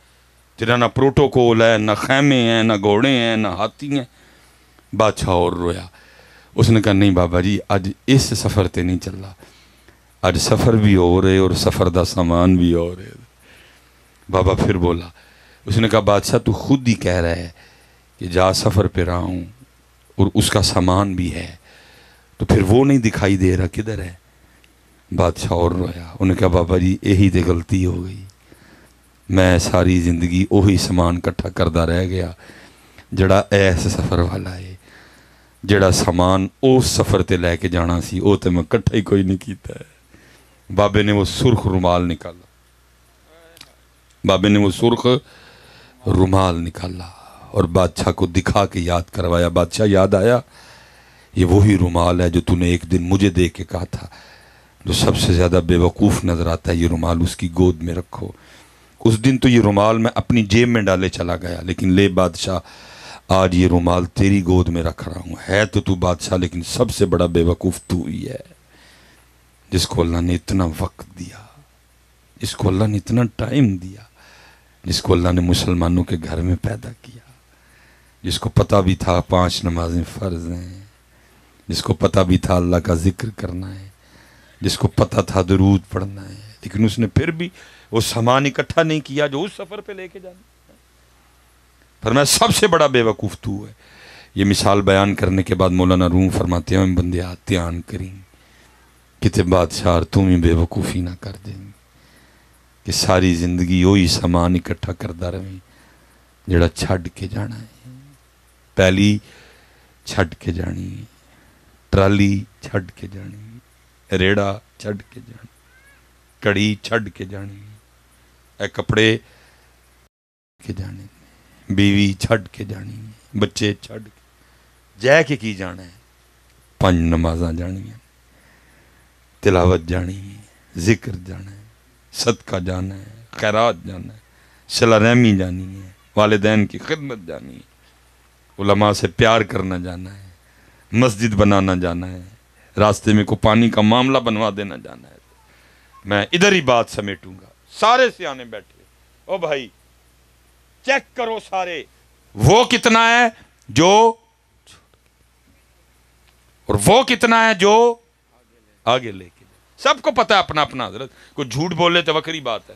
A: تیرا نہ پروٹوکول ہے، نہ خیمے ہیں، نہ گھوڑے ہیں، نہ ہاتھی ہیں۔ بادشاہ اور رویا، اس نے کہا نہیں بابا جی آج اس سفر تے نہیں چل رہا، آج سفر بھی ہو رہے اور سفر دا سامان بھی ہو رہے۔ بابا پھر بولا، اس نے کہا بادشاہ تو خود ہی کہہ رہا ہے کہ جا سفر پہ رہا ہوں اور اس کا سامان بھی ہے، تو پھر وہ نہیں دکھائی دے رہا کدھر ہے؟ بادشاہ اور رویا، انہوں نے کہا بابا جی یہی تے غلطی ہو گئی، میں ساری زندگی وہی سامان کٹھا کردہ رہ گیا جڑا ایس سفر والا ہے، جڑا سامان اس سفر تے لے کے جانا سی وہ تے میں کٹھا ہی کوئی نہیں کیتا ہے۔ بابے نے وہ سرخ رومال نکالا، بابے نے وہ سرخ رومال نکالا اور بادشاہ کو دکھا کے یاد کروایا، بادشاہ یاد آیا یہ وہی رومال ہے جو تو نے ایک دن مجھے دے کے کہا تھا جو سب سے زیادہ بے وقوف نظر آتا ہے یہ رومال اس کی گود میں رکھو۔ اس دن تو یہ رومال میں اپنی جیب میں ڈالے چلا گیا، لیکن لے بادشاہ آج یہ رومال تیری گود میں رکھ رہا ہوں، ہے تو بادشاہ لیکن سب سے بڑا بے وقوف تو ہی ہے، جس کو اللہ نے اتنا وقت دیا، جس کو اللہ نے اتنا ٹائم دیا، جس کو اللہ نے مسلمانوں کے گھر میں پیدا کیا، جس کو پتہ بھی تھا 5 نمازیں فرض ہیں، جس کو پتہ بھی تھا اللہ کا ذکر کرنا ہے، جس کو پتہ تھا درود پڑھنا ہے، لیکن اس نے پھر بھی وہ سامان اکٹھا نہیں کیا جو اس سفر پہ لے کے جانا۔ فرمایا سب سے بڑا بے وقوف تو ہے۔ یہ مثال بیان کرنے کے بعد مولانا روم فرماتے ہیں بندے آتیان کریں کتے بادشاہ تم ہی بے وقوفی نہ کر دیں کہ ساری زندگی وہی سامان اکٹھا کردہ رہیں جڑا چھڑ کے جانا ہے، پہلی چھڑ کے جانی، ٹرالی چھڑ کے جانی، ریڑا چھڑ کے جانی، کڑی چھڑ کے جانی، اے کپڑے کے جانے، بیوی چھڑ کے جانی، بچے چھڑ کے جے کے کی جانا ہے، 5 نمازاں جانی ہیں، تلاوت جانی ہے، ذکر جانا ہے، صدقہ جانا ہے، خیرات جانا ہے، صلہ رحمی جانی ہے، والدین کی خدمت جانی ہے، علماء سے پیار کرنا جانا ہے، مسجد بنانا جانا ہے، راستے میں کو پانی کا معاملہ بنوا دینا جانا ہے۔ میں ادھر ہی بات سمیٹوں گا، سارے سیانے بیٹھے، او بھائی چیک کرو سارے، وہ کتنا ہے جو اور وہ کتنا ہے جو آگے لے کے جائے۔ سب کو پتہ ہے اپنا اپنا حضرت. کوئی جھوٹ بولے تو وکری بات ہے,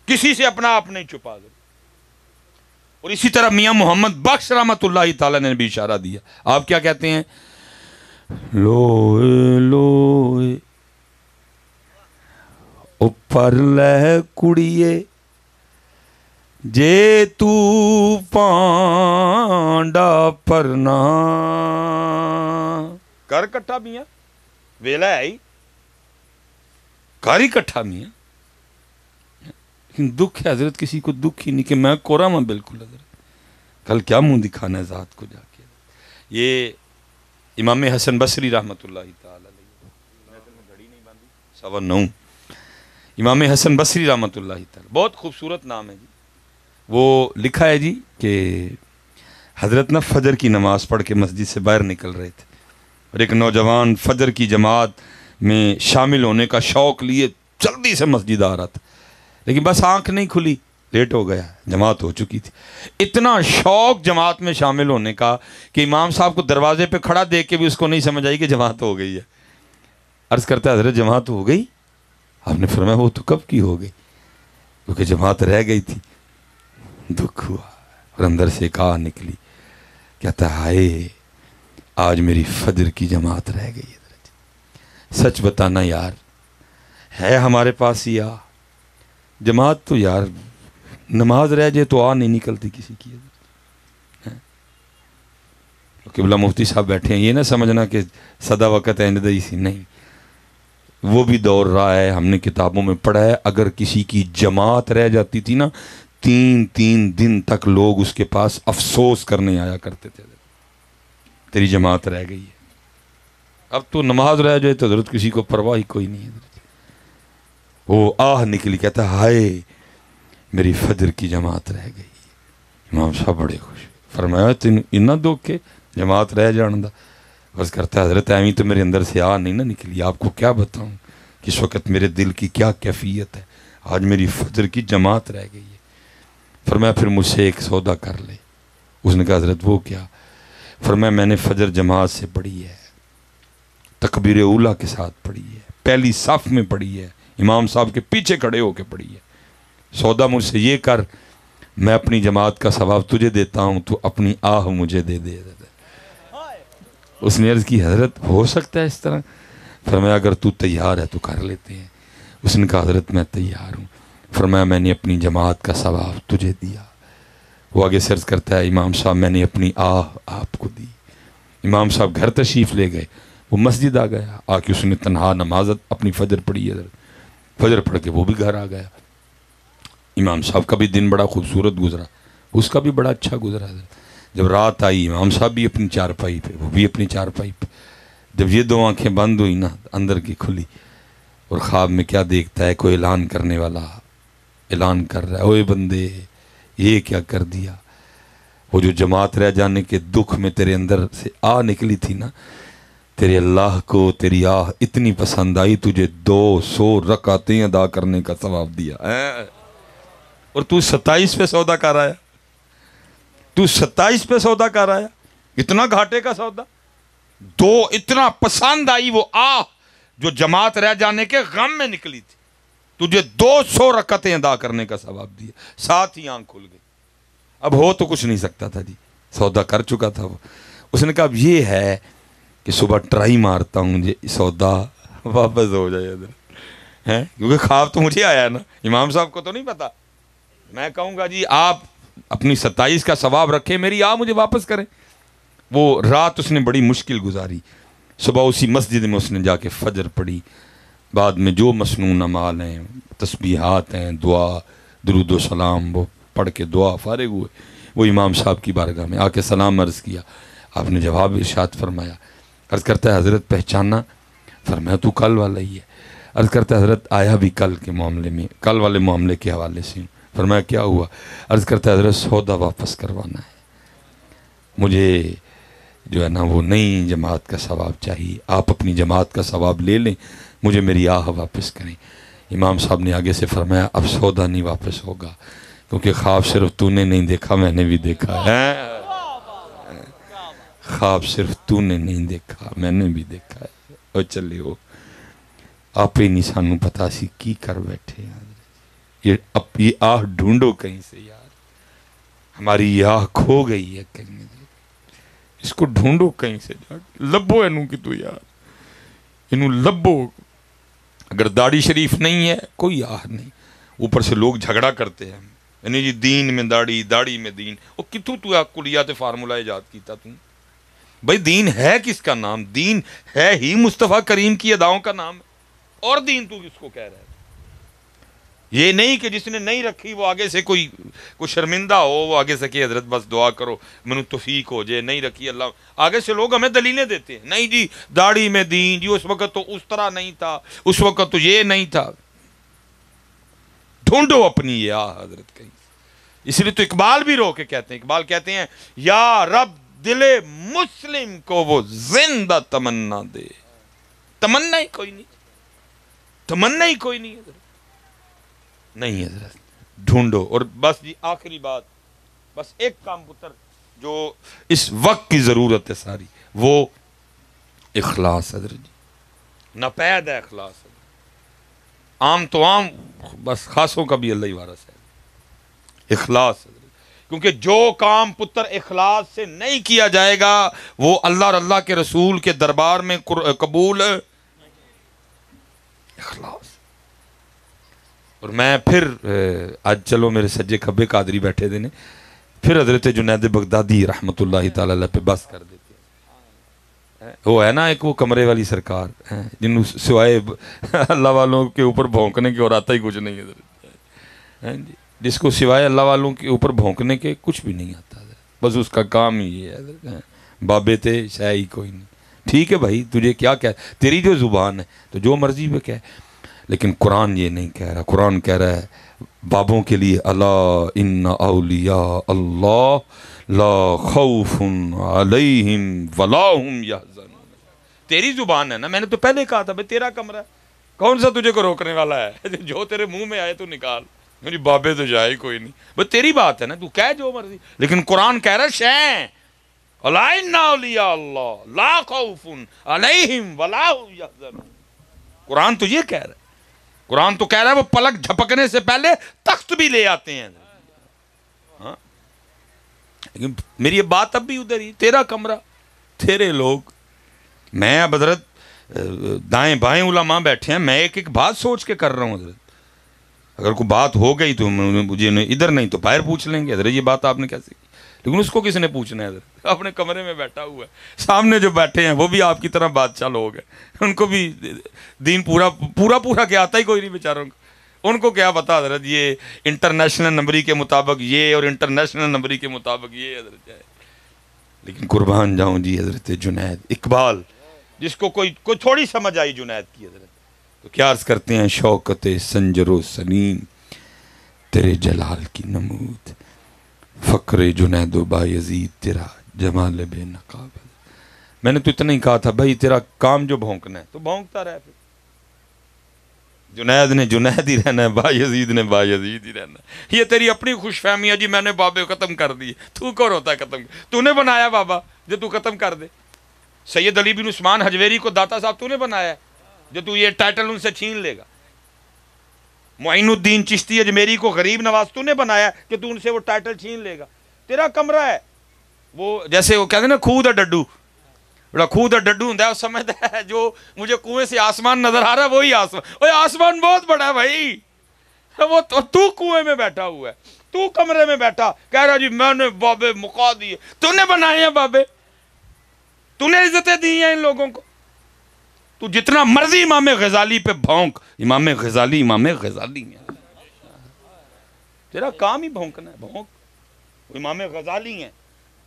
A: کسی سے اپنا آپ نہیں چھپا حضرت. اور اسی طرح میاں محمد بخش رحمۃ اللہ تعالی نے بھی اشارہ دیا. آپ کیا کہتے ہیں؟ لوئے لوئے اوپر لے کڑیے جے تو پانڈا پرنا. کر کٹھا میاں ویلا ہے ہی, کر ہی کٹھا میاں. لیکن دکھ ہے حضرت, کسی کو دکھ ہی نہیں کہ میں کورا ہوں بالکل حضرت, کل کیا منہ دکھانا ہے ذات کو جا کے. یہ امام حسن بصری رحمۃ اللہ تعالی علیہ, 9 امام حسن بصری رحمۃ اللہ تعالی, بہت خوبصورت نام ہے جی. وہ لکھا ہے جی کہ حضرت نا فجر کی نماز پڑھ کے مسجد سے باہر نکل رہے تھے, اور ایک نوجوان فجر کی جماعت میں شامل ہونے کا شوق لیے جلدی سے مسجد آ رہا تھا, لیکن بس آنکھ نہیں کھلی, لیٹ ہو گیا, جماعت ہو چکی تھی. اتنا شوق جماعت میں شامل ہونے کا کہ امام صاحب کو دروازے پہ کھڑا دیکھ کے بھی اس کو نہیں سمجھ آئی کہ جماعت ہو گئی ہے. عرض کرتا ہے حضرت جماعت ہو گئی؟ آپ نے فرمایا وہ تو کب کی ہو گئی, کیونکہ جماعت رہ گئی تھی. دکھ ہوا اور اندر سے ایک آہ نکلی, کہتا ہے ہائے آج میری فجر کی جماعت رہ گئی ہے. سچ بتانا یار, ہے ہمارے پاس ہی آہ؟ جماعت تو یار نماز رہ جائے تو آہ نہیں نکلتی کسی کی. قبلہ مفتی صاحب بیٹھے ہیں, یہ نہ سمجھنا کہ صدا وقت ہے سی, نہیں, وہ بھی دور رہا ہے, ہم نے کتابوں میں پڑھا ہے. اگر کسی کی جماعت رہ جاتی تھی نا, 3 دن تک لوگ اس کے پاس افسوس کرنے آیا کرتے تھے, تیری جماعت رہ گئی ہے. اب تو نماز رہ جائے تو حضرت کسی کو پرواہ ہی کوئی نہیں ہے. وہ آہ نکلی, کہتا ہائے میری فجر کی جماعت رہ گئی. امام صاحب بڑے خوش, فرمایا تین اتنا دکھ کے جماعت رہ جان دا. بس کرتا ہے حضرت ایویں تو میرے اندر سے آہ نہیں نہ نکلی. آپ کو کیا بتاؤں کس وقت میرے دل کی کیا کیفیت ہے, آج میری فجر کی جماعت رہ گئی ہے. فرمایا پھر مجھ سے ایک سودا کر لے. اس نے کہا حضرت وہ کیا؟ فرمایا میں نے فجر جماعت سے پڑھی ہے, تکبیر اولیٰ کے ساتھ پڑھی ہے, پہلی صف میں پڑھی ہے, امام صاحب کے پیچھے کھڑے ہو کے پڑھی ہے. سودا مجھ سے یہ کر, میں اپنی جماعت کا ثواب تجھے دیتا ہوں, تو اپنی آہ مجھے دے دے. اس نے عرض کی حضرت ہو سکتا ہے اس طرح؟ فرمایا اگر تو تیار ہے تو کر لیتے ہیں. اس نے کہا حضرت میں تیار ہوں. فرمایا میں نے اپنی جماعت کا ثواب تجھے دیا. وہ آگے سے عرض کرتا ہے امام صاحب میں نے اپنی آہ آپ کو دی. امام صاحب گھر تشریف لے گئے, وہ مسجد آ گیا, آ کے اس نے تنہا نماز اپنی فجر پڑھی ہے. فجر پڑھ کے وہ بھی گھر آ گیا. امام صاحب کا بھی دن بڑا خوبصورت گزرا, اس کا بھی بڑا اچھا گزرا. جب رات آئی امام صاحب بھی اپنی چارپائی پہ, وہ بھی اپنی چارپائی پہ. جب یہ 2 آنکھیں بند ہوئی نا, اندر کی کھلی, اور خواب میں کیا دیکھتا ہے, کوئی اعلان کرنے والا اعلان کر رہا ہے, اوے بندے یہ کیا کر دیا. وہ جو جماعت رہ جانے کے دکھ میں تیرے اندر سے آہ نکلی تھی نا, تیرے اللہ کو تیری آہ اتنی پسند آئی, تجھے 200 رکعتیں ادا کرنے کا ثواب دیا. اور تو 27 پہ سودا کر آیا, تو 27 پہ سودا کر آیا, اتنا گھاٹے کا سودا. اتنا پسند آئی وہ آہ جو جماعت رہ جانے کے غم میں نکلی تھی, تجھے 200 رکعتیں ادا کرنے کا ثواب دیا. ساتھ ہی آنکھ کھل گئی. اب ہو تو کچھ نہیں سکتا تھا جی, سودا کر چکا تھا وہ. اس نے کہا اب یہ ہے کہ صبح ٹرائی مارتا ہوں یہ سودا واپس ہو جائے ادھر, کیونکہ خواب تو مجھے آیا نا, امام صاحب کو تو نہیں پتا. میں کہوں گا جی آپ اپنی 27 کا ثواب رکھیں, میری مجھے واپس کریں. وہ رات اس نے بڑی مشکل گزاری. صبح اسی مسجد میں اس نے جا کے فجر پڑھی. بعد میں جو مسنون اعمال ہیں, تسبیحات ہیں, دعا درود و سلام, وہ پڑھ کے دعا فارغ ہوئے. وہ امام صاحب کی بارگاہ میں آ کے سلام عرض کیا. آپ نے جواب ارشاد فرمایا. عرض کرتا ہے حضرت پہچانا؟ فرمایا تو کل والا ہی ہے. عرض کرتا ہے حضرت آیا بھی کل کے معاملے میں, کل والے معاملے کے حوالے سے. فرمایا کیا ہوا؟ عرض کرتا ہے حضرت سودا واپس کروانا ہے, مجھے جو ہے نا وہ نئی جماعت کا ثواب چاہیے. آپ اپنی جماعت کا ثواب لے لیں, مجھے میری آہ واپس کریں. امام صاحب نے آگے سے فرمایا اب سودا نہیں واپس ہوگا, کیونکہ خواب صرف تو نے نہیں دیکھا, میں نے بھی دیکھا ہے. خواب صرف تو نے نہیں دیکھا, میں نے بھی دیکھا ہے. اور چلے ہو آپ ہی نہیں سانو پتا سی کی کر بیٹھے ہیں. یہ آہ ڈھونڈو کہیں سے یار, ہماری یہ آہ کھو گئی ہے کہیں, اس کو ڈھونڈو کہیں سے جا, لبو اینو کی تو یار, انہوں لبو. اگر داڑھی شریف نہیں ہے کوئی آہ نہیں. اوپر سے لوگ جھگڑا کرتے ہیں یعنی جی دین میں داڑھی, داڑھی میں دین. وہ کتوں تو کلیات فارمولہ ایجاد کیتا تم بھائی؟ دین ہے کس کا نام؟ دین ہے ہی مصطفیٰ کریم کی اداؤں کا نام ہے. اور دین تو کس کو کہہ رہا ہے؟ یہ نہیں کہ جس نے نہیں رکھی وہ آگے سے کوئی شرمندہ ہو, وہ آگے سے کہ حضرت بس دعا کرو منو توفیق ہو جائے. نہیں رکھی اللہ, آگے سے لوگ ہمیں دلیلیں دیتے ہیں, نہیں جی داڑھی میں دین, جی اس وقت تو اس طرح نہیں تھا, اس وقت تو یہ نہیں تھا. ڈھونڈو اپنی یہ حضرت کہیں. اس لیے تو اقبال بھی رو کے کہتے ہیں, اقبال کہتے ہیں یا رب دل مسلم کو وہ زندہ تمنا دے. تمنا ہی کوئی نہیں, تمنا ہی کوئی نہیں حضرت, نہیں حضرت. ڈھونڈو. اور بس جی آخری بات, بس ایک کام پتر جو اس وقت کی ضرورت ہے ساری, وہ اخلاص حضرت جی. ناپید ہے اخلاص حضرت. عام تو عام, بس خاصوں کا بھی اللہ ہی وارث ہے. اخلاص حضرت, کیونکہ جو کام پتر اخلاص سے نہیں کیا جائے گا وہ اللہ اور اللہ کے رسول کے دربار میں قبول. اخلاص. اور میں پھر آج چلو میرے سجے کھبے قادری بیٹھے دے نے, پھر حضرت جنید بغدادی رحمت اللہ تعالی علیہ پہ بس کر دیتے ہیں. وہ ہے نا ایک وہ کمرے والی سرکار جن سوائے اللہ والوں کے اوپر بھونکنے کے اور آتا ہی کچھ نہیں حضرت, جس کو سوائے اللہ والوں کے اوپر بھونکنے کے کچھ بھی نہیں آتا حضرت, بس اس کا کام ہی یہ ہے حضرت. بابے تھے شاہ ہی کوئی نہیں. ٹھیک ہے بھائی, تجھے کیا تیری جو زبان ہے تو جو مرضی میں کہہ, لیکن قرآن یہ نہیں کہہ رہا. قرآن کہہ رہا ہے بابوں کے لیے الا ان اولیاء اللہ لا خوف علیہم ولا هم یحزنون. تیری زبان ہے نا, میں نے تو پہلے کہا تھا بھائی تیرا کمرہ ہے, کون سا تجھے کو روکنے والا ہے؟ جو تیرے منہ میں آئے تو نکال. میری بابے تو جائے کوئی نہیں, بس تیری بات ہے نا, تو کہہ جو مرضی. لیکن قرآن کہہ رہا ہے شیں الا ان اولیاء اللہ لا خوف علیہم ولا هم یحزنون. قرآن تو یہ کہہ رہا ہے. قرآن تو کہہ رہا ہے وہ پلک جھپکنے سے پہلے تخت بھی لے آتے ہیں. ہاں لیکن میری یہ بات اب بھی ادھر ہی, تیرا کمرہ, تیرے لوگ. میں اب حضرت دائیں بائیں علماء بیٹھے ہیں, میں ایک ایک بات سوچ کے کر رہا ہوں حضرت. اگر کوئی بات ہو گئی تو مجھے ادھر نہیں تو باہر پوچھ لیں گے حضرت یہ بات آپ نے کیسے کی, لیکن اس کو کس نے پوچھنا ہے حضرت؟ اپنے کمرے میں بیٹھا ہوا ہے, سامنے جو بیٹھے ہیں وہ بھی آپ کی طرح بادشاہ لوگ ہیں, ان کو بھی دین پورا کیا آتا ہی کوئی نہیں بیچاروں کو. ان کو کیا پتا حضرت یہ انٹرنیشنل نمبری کے مطابق یہ اور انٹرنیشنل نمبری کے مطابق یہ حضرت ہے. لیکن قربان جاؤں جی حضرت جنید اقبال, جس کو کوئی تھوڑی سمجھ آئی جنید کی حضرت, تو کیا عرض کرتے ہیں شوکت سنجر و سنین تیرے جلال کی نمود, فقر جنید و بایزید تیرا جمال بے نقاب. میں نے تو اتنا ہی کہا تھا بھائی تیرا کام جو بھونکنا ہے تو بھونکتا رہ, پھر جنید نے جنید ہی رہنا ہے, بایزید نے بایزید ہی رہنا ہے. یہ تیری اپنی خوش فہمی ہے جی, میں نے بابے ختم کر دی. تو کون ہوتا ہے ختم؟ تو نے بنایا بابا جو تو ختم کر دے. سید علی بن عثمان حجویری کو داتا صاحب تو نے بنایا ہے جو تو یہ ٹائٹل ان سے چھین لے گا. معین الدین چشتی اجمیری کو غریب نواز تو نے بنایا کہ تو ان سے وہ ٹائٹل چھین لے گا. تیرا کمرہ ہے وہ, جیسے وہ کہتے ہیں نا کھو دا ڈڈو, بڑا کھو دا ڈڈو ہوں ہے, وہ سمجھتا ہے جو مجھے کنویں سے آسمان نظر آ رہا ہے وہی آسمان. اوہ آسمان بہت بڑا ہے بھائی, وہ تو کنویں میں بیٹھا ہوا ہے, تو کمرے میں بیٹھا کہہ رہا جی میں نے بابے مقا دیے. تو نے بنائے ہیں بابے, تو نے عزتیں دی ہیں ان لوگوں کو. تو جتنا مرضی امام غزالی پہ بھونک, امام غزالی ہیں, تیرا کام ہی بھونکنا ہے, بھونک. امام غزالی ہیں,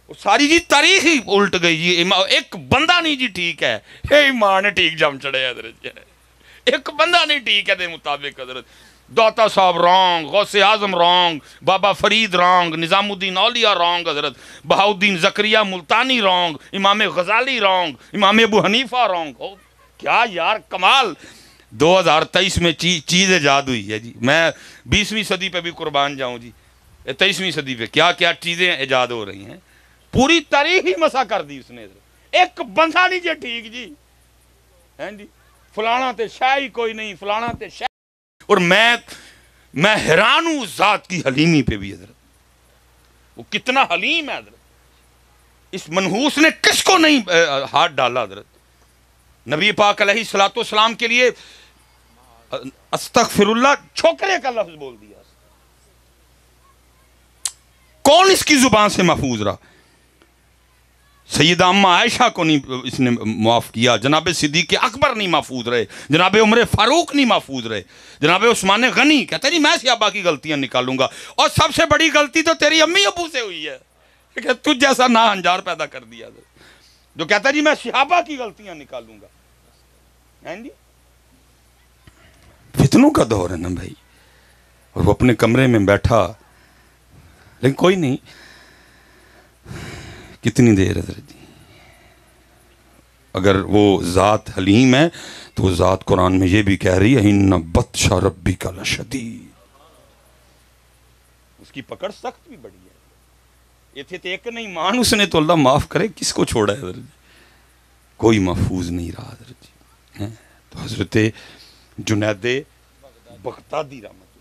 A: وہ ساری جی تاریخ ہی الٹ گئی جی. ایک بندہ نہیں جی ٹھیک ہے, ایمان ٹھیک جم چڑے حضرت, ایک بندہ نہیں ٹھیک ہے دے مطابق حضرت. داتا صاحب رانگ, غوث اعظم رانگ, بابا فرید رانگ, نظام الدین اولیاء رانگ حضرت, بہاؤدین زکریہ ملتانی رانگ, امام غزالی رانگ, امام ابو حنیفہ رانگ. کیا یار کمال. 2023 میں چیز ایجاد ہوئی ہے جی. میں 20ویں صدی پہ بھی قربان جاؤں جی, 23ویں صدی پہ کیا کیا چیزیں ایجاد ہو رہی ہیں. پوری تاریخ ہی مسا کر دی اس نے. ایک بندہ نہیں جی ٹھیک جی, ہیں جی. فلانا تے شے ہی کوئی نہیں، فلانا تے شے. اور میں حیران ہوں اس ذات کی حلیمی پہ بھی حضرت. وہ کتنا حلیم ہے حضرت. اس منحوس نے کس کو نہیں ہاتھ ڈالا حضرت. نبی پاک علیہ الصلوۃ والسلام کے لیے استغفر اللہ چھوکرے کا لفظ بول دیا. کون اس کی زبان سے محفوظ رہا؟ سیدہ اماں عائشہ کو نہیں اس نے معاف کیا، جناب صدیق اکبر نہیں محفوظ رہے، جناب عمر فاروق نہیں محفوظ رہے، جناب عثمان غنی کہتے نہیں میں صحابہ کی غلطیاں نکالوں گا. اور سب سے بڑی غلطی تو تیری امی ابو سے ہوئی ہے کہ تجھ جیسا نا ہنجار پیدا کر دیا جو کہتا جی میں صحابہ کی غلطیاں نکالوں گا. جی فتنوں کا دور ہے نا بھائی. اور وہ اپنے کمرے میں بیٹھا، لیکن کوئی نہیں. کتنی دیر حضرت جی؟ اگر وہ ذات حلیم ہے تو وہ ذات قرآن میں یہ بھی کہہ رہی ہے اِنَّ بَطْشَ رَبِّكَ لَشَدِيدٌ. اس کی پکڑ سخت بھی بڑی ہے. یہ تھے تو ایک نہیں مان اس نے تو اللہ معاف کرے کس کو چھوڑا ہے حضرت جی. کوئی محفوظ نہیں رہا حضرت جی. تو حضرت جنید بغدادی رحمۃ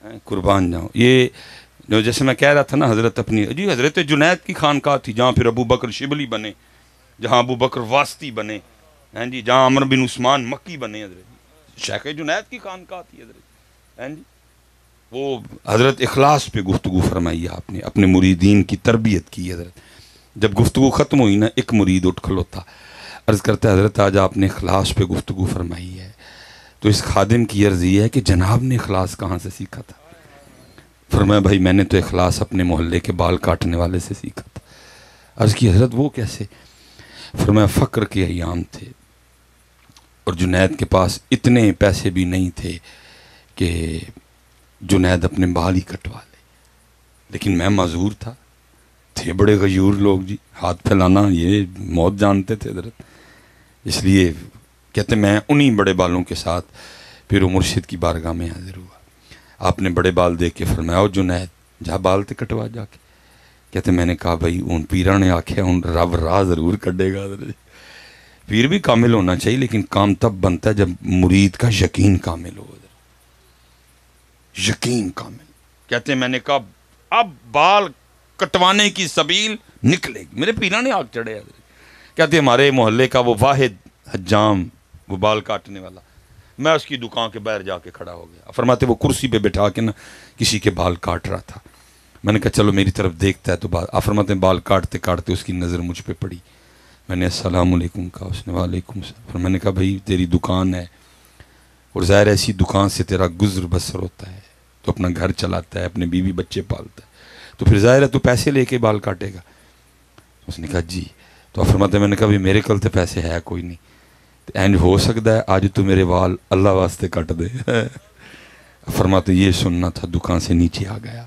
A: اللہ قربان جاؤں. یہ جیسے میں کہہ رہا تھا نا حضرت اپنی جی حضرت جنید کی خانقاہ تھی جہاں پھر ابو بکر شبلی بنے، جہاں ابو بکر واسطی بنے، جی جہاں عمر بن عثمان مکی بنے. حضرت شیخ جنید کی خانقاہ تھی حضرت. جی وہ حضرت اخلاص پہ گفتگو فرمائی آپ نے، اپنے مریدین کی تربیت کی حضرت. جب گفتگو ختم ہوئی نا ایک مرید اٹھ کھلوتا، عرض کرتا ہے حضرت آج آپ نے اخلاص پہ گفتگو فرمائی ہے تو اس خادم کی عرض یہ ہے کہ جناب نے اخلاص کہاں سے سیکھا تھا؟ فرمایا بھائی میں نے تو اخلاص اپنے محلے کے بال کاٹنے والے سے سیکھا تھا. عرض کی حضرت وہ کیسے؟ فرمایا فقر کے ایام تھے اور جنید کے پاس اتنے پیسے بھی نہیں تھے کہ جنید اپنے بال ہی کٹوا لے، لیکن میں معذور تھا. تھے بڑے غیور لوگ جی، ہاتھ پھیلانا یہ موت جانتے تھے حضرت. اس لیے کہتے میں انہی بڑے بالوں کے ساتھ پھر مرشد کی بارگاہ میں حاضر ہوا. آپ نے بڑے بال دیکھ کے فرمایا او جنید جا بال تے کٹوا جا کے. کہتے میں نے کہا بھائی ان پیرا نے آکھیا ان رب راہ ضرور کٹے گا. پیر بھی کامل ہونا چاہیے لیکن کام تب بنتا ہے جب مرید کا یقین کامل ہو. یقین کامل. کہتے میں نے کہا اب بال کٹوانے کی سبیل نکلے گی. میرے پیرا نے آگ چڑھے. کہتے ہمارے محلے کا وہ واحد حجام وہ بال کاٹنے والا، میں اس کی دکان کے باہر جا کے کھڑا ہو گیا. فرماتے وہ کرسی پہ بٹھا کے نا کسی کے بال کاٹ رہا تھا. میں نے کہا چلو میری طرف دیکھتا ہے تو فرماتے بال کاٹتے کاٹتے اس کی نظر مجھ پہ پڑی. میں نے السلام علیکم کہا. اس نے وعلیکم السلام. پھر میں نے کہا بھائی تیری دکان ہے اور ظاہر ایسی دکان سے تیرا گزر بسر ہوتا ہے، تو اپنا گھر چلاتا ہے، اپنے بیوی بچے پالتا ہے، تو پھر ظاہر ہے تو پیسے لے کے بال کاٹے گا. اس نے کہا جی. تو فرماتے میں نے کہا بھی میرے کل تو پیسے ہے کوئی نہیں، اینج ہو سکتا ہے آج تو میرے بال اللہ واسطے کٹ دے. فرماتے یہ سننا تھا. دکان سے نیچے آ گیا،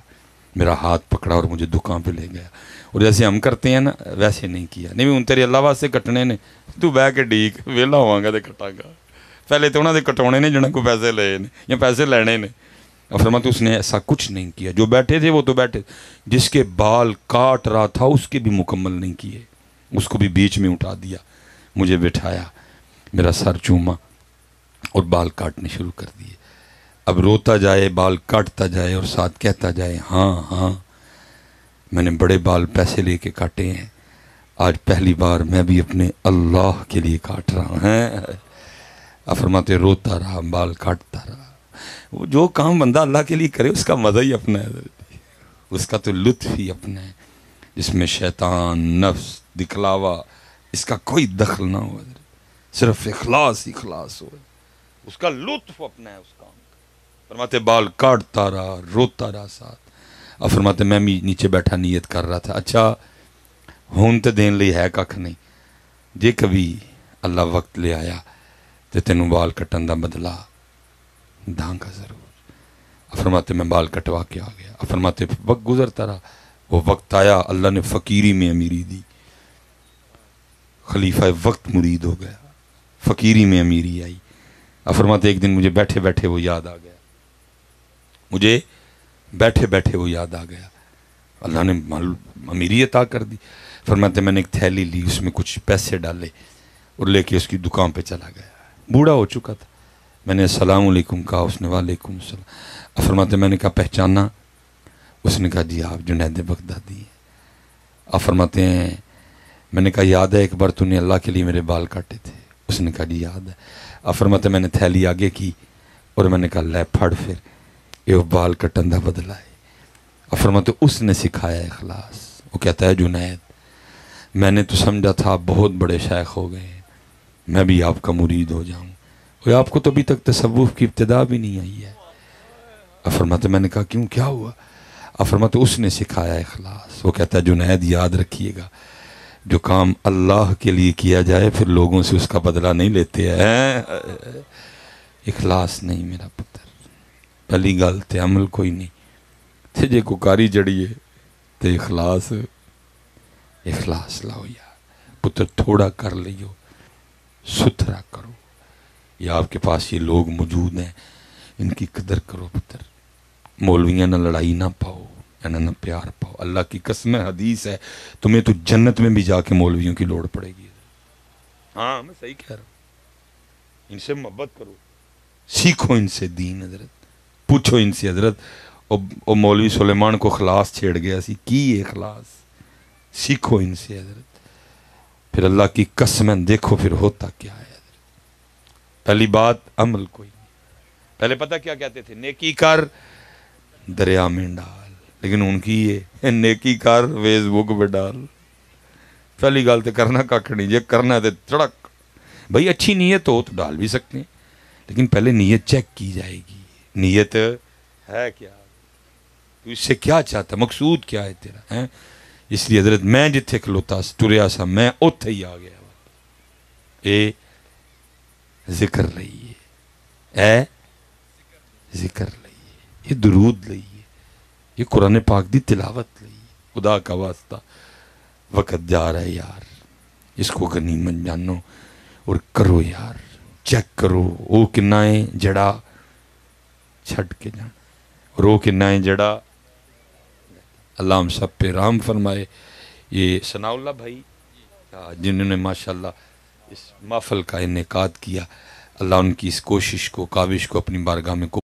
A: میرا ہاتھ پکڑا اور مجھے دکان پہ لے گیا. اور جیسے ہم کرتے ہیں نا ویسے نہیں کیا. نہیں ان تیرے اللہ واسطے کٹنے نے، تو بہ کے ڈیک ویلا ہوا گا تو کٹا گا. پہلے تو انہوں نے کٹونے نے جنہوں کو پیسے لے نے یا پیسے لینے نے. اور فرماتے اس نے ایسا کچھ نہیں کیا. جو بیٹھے تھے وہ تو بیٹھے، جس کے بال کاٹ رہا تھا اس کے بھی مکمل نہیں کیے، اس کو بھی بیچ میں اٹھا دیا. مجھے بٹھایا، میرا سر چوما اور بال کاٹنے شروع کر دیے. اب روتا جائے، بال کاٹتا جائے اور ساتھ کہتا جائے ہاں ہاں میں نے بڑے بال پیسے لے کے کاٹے ہیں، آج پہلی بار میں بھی اپنے اللہ کے لیے کاٹ رہا ہوں. فرماتے روتا رہا، بال کاٹتا رہا. وہ جو کام بندہ اللہ کے لیے کرے اس کا مزہ ہی اپنا ہے، اس کا تو لطف ہی اپنا ہے، جس میں شیطان، نفس، دکھلاوا اس کا کوئی دخل نہ ہو، صرف اخلاص اخلاص ہو، اس کا لطف اپنا ہے اس کام کا. فرماتے بال کاٹتا رہا، روتا رہا ساتھ. اب فرماتے میں بھی نیچے بیٹھا نیت کر رہا تھا اچھا ہون تے دین لئی ہے ککھ نہیں، جے کبھی اللہ وقت لے آیا تے تینوں بال کٹن دا بدلا داں کا ضرور. فرماتے میں بال کٹوا کے آ گیا. فرماتے وقت گزرتا رہا، وہ وقت آیا اللہ نے فقیری میں امیری دی، خلیفہ وقت مرید ہو گیا، فقیری میں امیری آئی. فرماتے ایک دن مجھے بیٹھے بیٹھے وہ یاد آ گیا، مجھے بیٹھے بیٹھے وہ یاد آ گیا. اللہ نے امیری عطا کر دی. فرماتے میں نے ایک تھیلی لی، اس میں کچھ پیسے ڈالے اور لے کے اس کی دکان پہ چلا گیا. بوڑھا ہو چکا تھا. میں نے السلام علیکم کہا, اس نے وعلیکم السلام. فرماتے میں نے کہا پہچانا؟ اس نے کہا جی آپ جنید بغدادی ہیں. آپ فرماتے ہیں میں نے کہا یاد ہے ایک بار تو نے اللہ کے لیے میرے بال کاٹے تھے؟ اس نے کہا جی یاد ہے. آپ فرماتے میں نے تھیلی آگے کی اور میں نے کہا لے پھڑ پھر یہ بال کٹن دا بدلہ ہے. آپ فرماتے اس نے سکھایا اخلاص. وہ کہتا ہے جنید میں نے تو سمجھا تھا آپ بہت بڑے شیخ ہو گئے, میں بھی آپ کا مرید ہو جاؤں. اور آپ کو تو ابھی تک تصوف کی ابتدا بھی نہیں آئی ہے. آپ فرماتے میں نے کہا کیوں کیا ہوا؟ آپ فرماتے اس نے سکھایا اخلاص. وہ کہتا ہے جنید یاد رکھیے گا جو کام اللہ کے لیے کیا جائے پھر لوگوں سے اس کا بدلہ نہیں لیتے ہیں. اخلاص نہیں میرا پتر. پہلی گل تے عمل کوئی نہیں تے جے کو کاری جڑیے تے اخلاص لاؤ یار پتر. تھوڑا کر لیو, ستھرا کرو. یا آپ کے پاس یہ لوگ موجود ہیں ان کی قدر کرو پتر. مولویاں نہ لڑائی نہ پاؤ, نہ پیار پاؤ. اللہ کی قسم حدیث ہے تمہیں تو جنت میں بھی جا کے مولویوں کی لوڑ پڑے گی. ہاں میں صحیح کہہ رہا ہوں. ان سے محبت کرو, سیکھو ان سے دین. حضرت پوچھو ان سے حضرت او مولوی سلیمان کو خلاص چھیڑ گیا سی کی اخلاص, سیکھو ان سے حضرت. پھر اللہ کی قسم دیکھو پھر ہوتا کیا ہے. پہلی بات عمل کوئی نہیں. پہلے پتہ کیا کہتے تھے نیکی کر دریا میں ڈال, لیکن ان کی یہ نیکی کر فیس بک پہ ڈال. پہلی گل تو کرنا کھ نہیں, جی کرنا ہے تو چڑک. بھائی اچھی نیت ہو تو ڈال بھی سکتے ہیں لیکن پہلے نیت چیک کی جائے گی. نیت ہے کیا, تو اس سے کیا چاہتا, مقصود کیا ہے تیرا. اس لیے حضرت میں جتھے کھلوتا ٹریا سا میں اوتھے ہی آ گیا. اے ذکر لئیے, اے ذکر لئیے, یہ درود لئیے, یہ قرآن پاک دی تلاوت لئیے. خدا کا واسطہ وقت جا رہا ہے یار, اس کو غنیمت جانو اور کرو یار. چیک کرو او کنائیں جڑا چھٹ کے جان اور او کنائیں جڑا. اللہ ہم سب پہ رحم فرمائے. یہ ثناء اللہ بھائی جنہوں نے ماشاءاللہ اس محفل کا انعقاد کیا, اللہ ان کی اس کوشش کو کاوش کو اپنی بارگاہ میں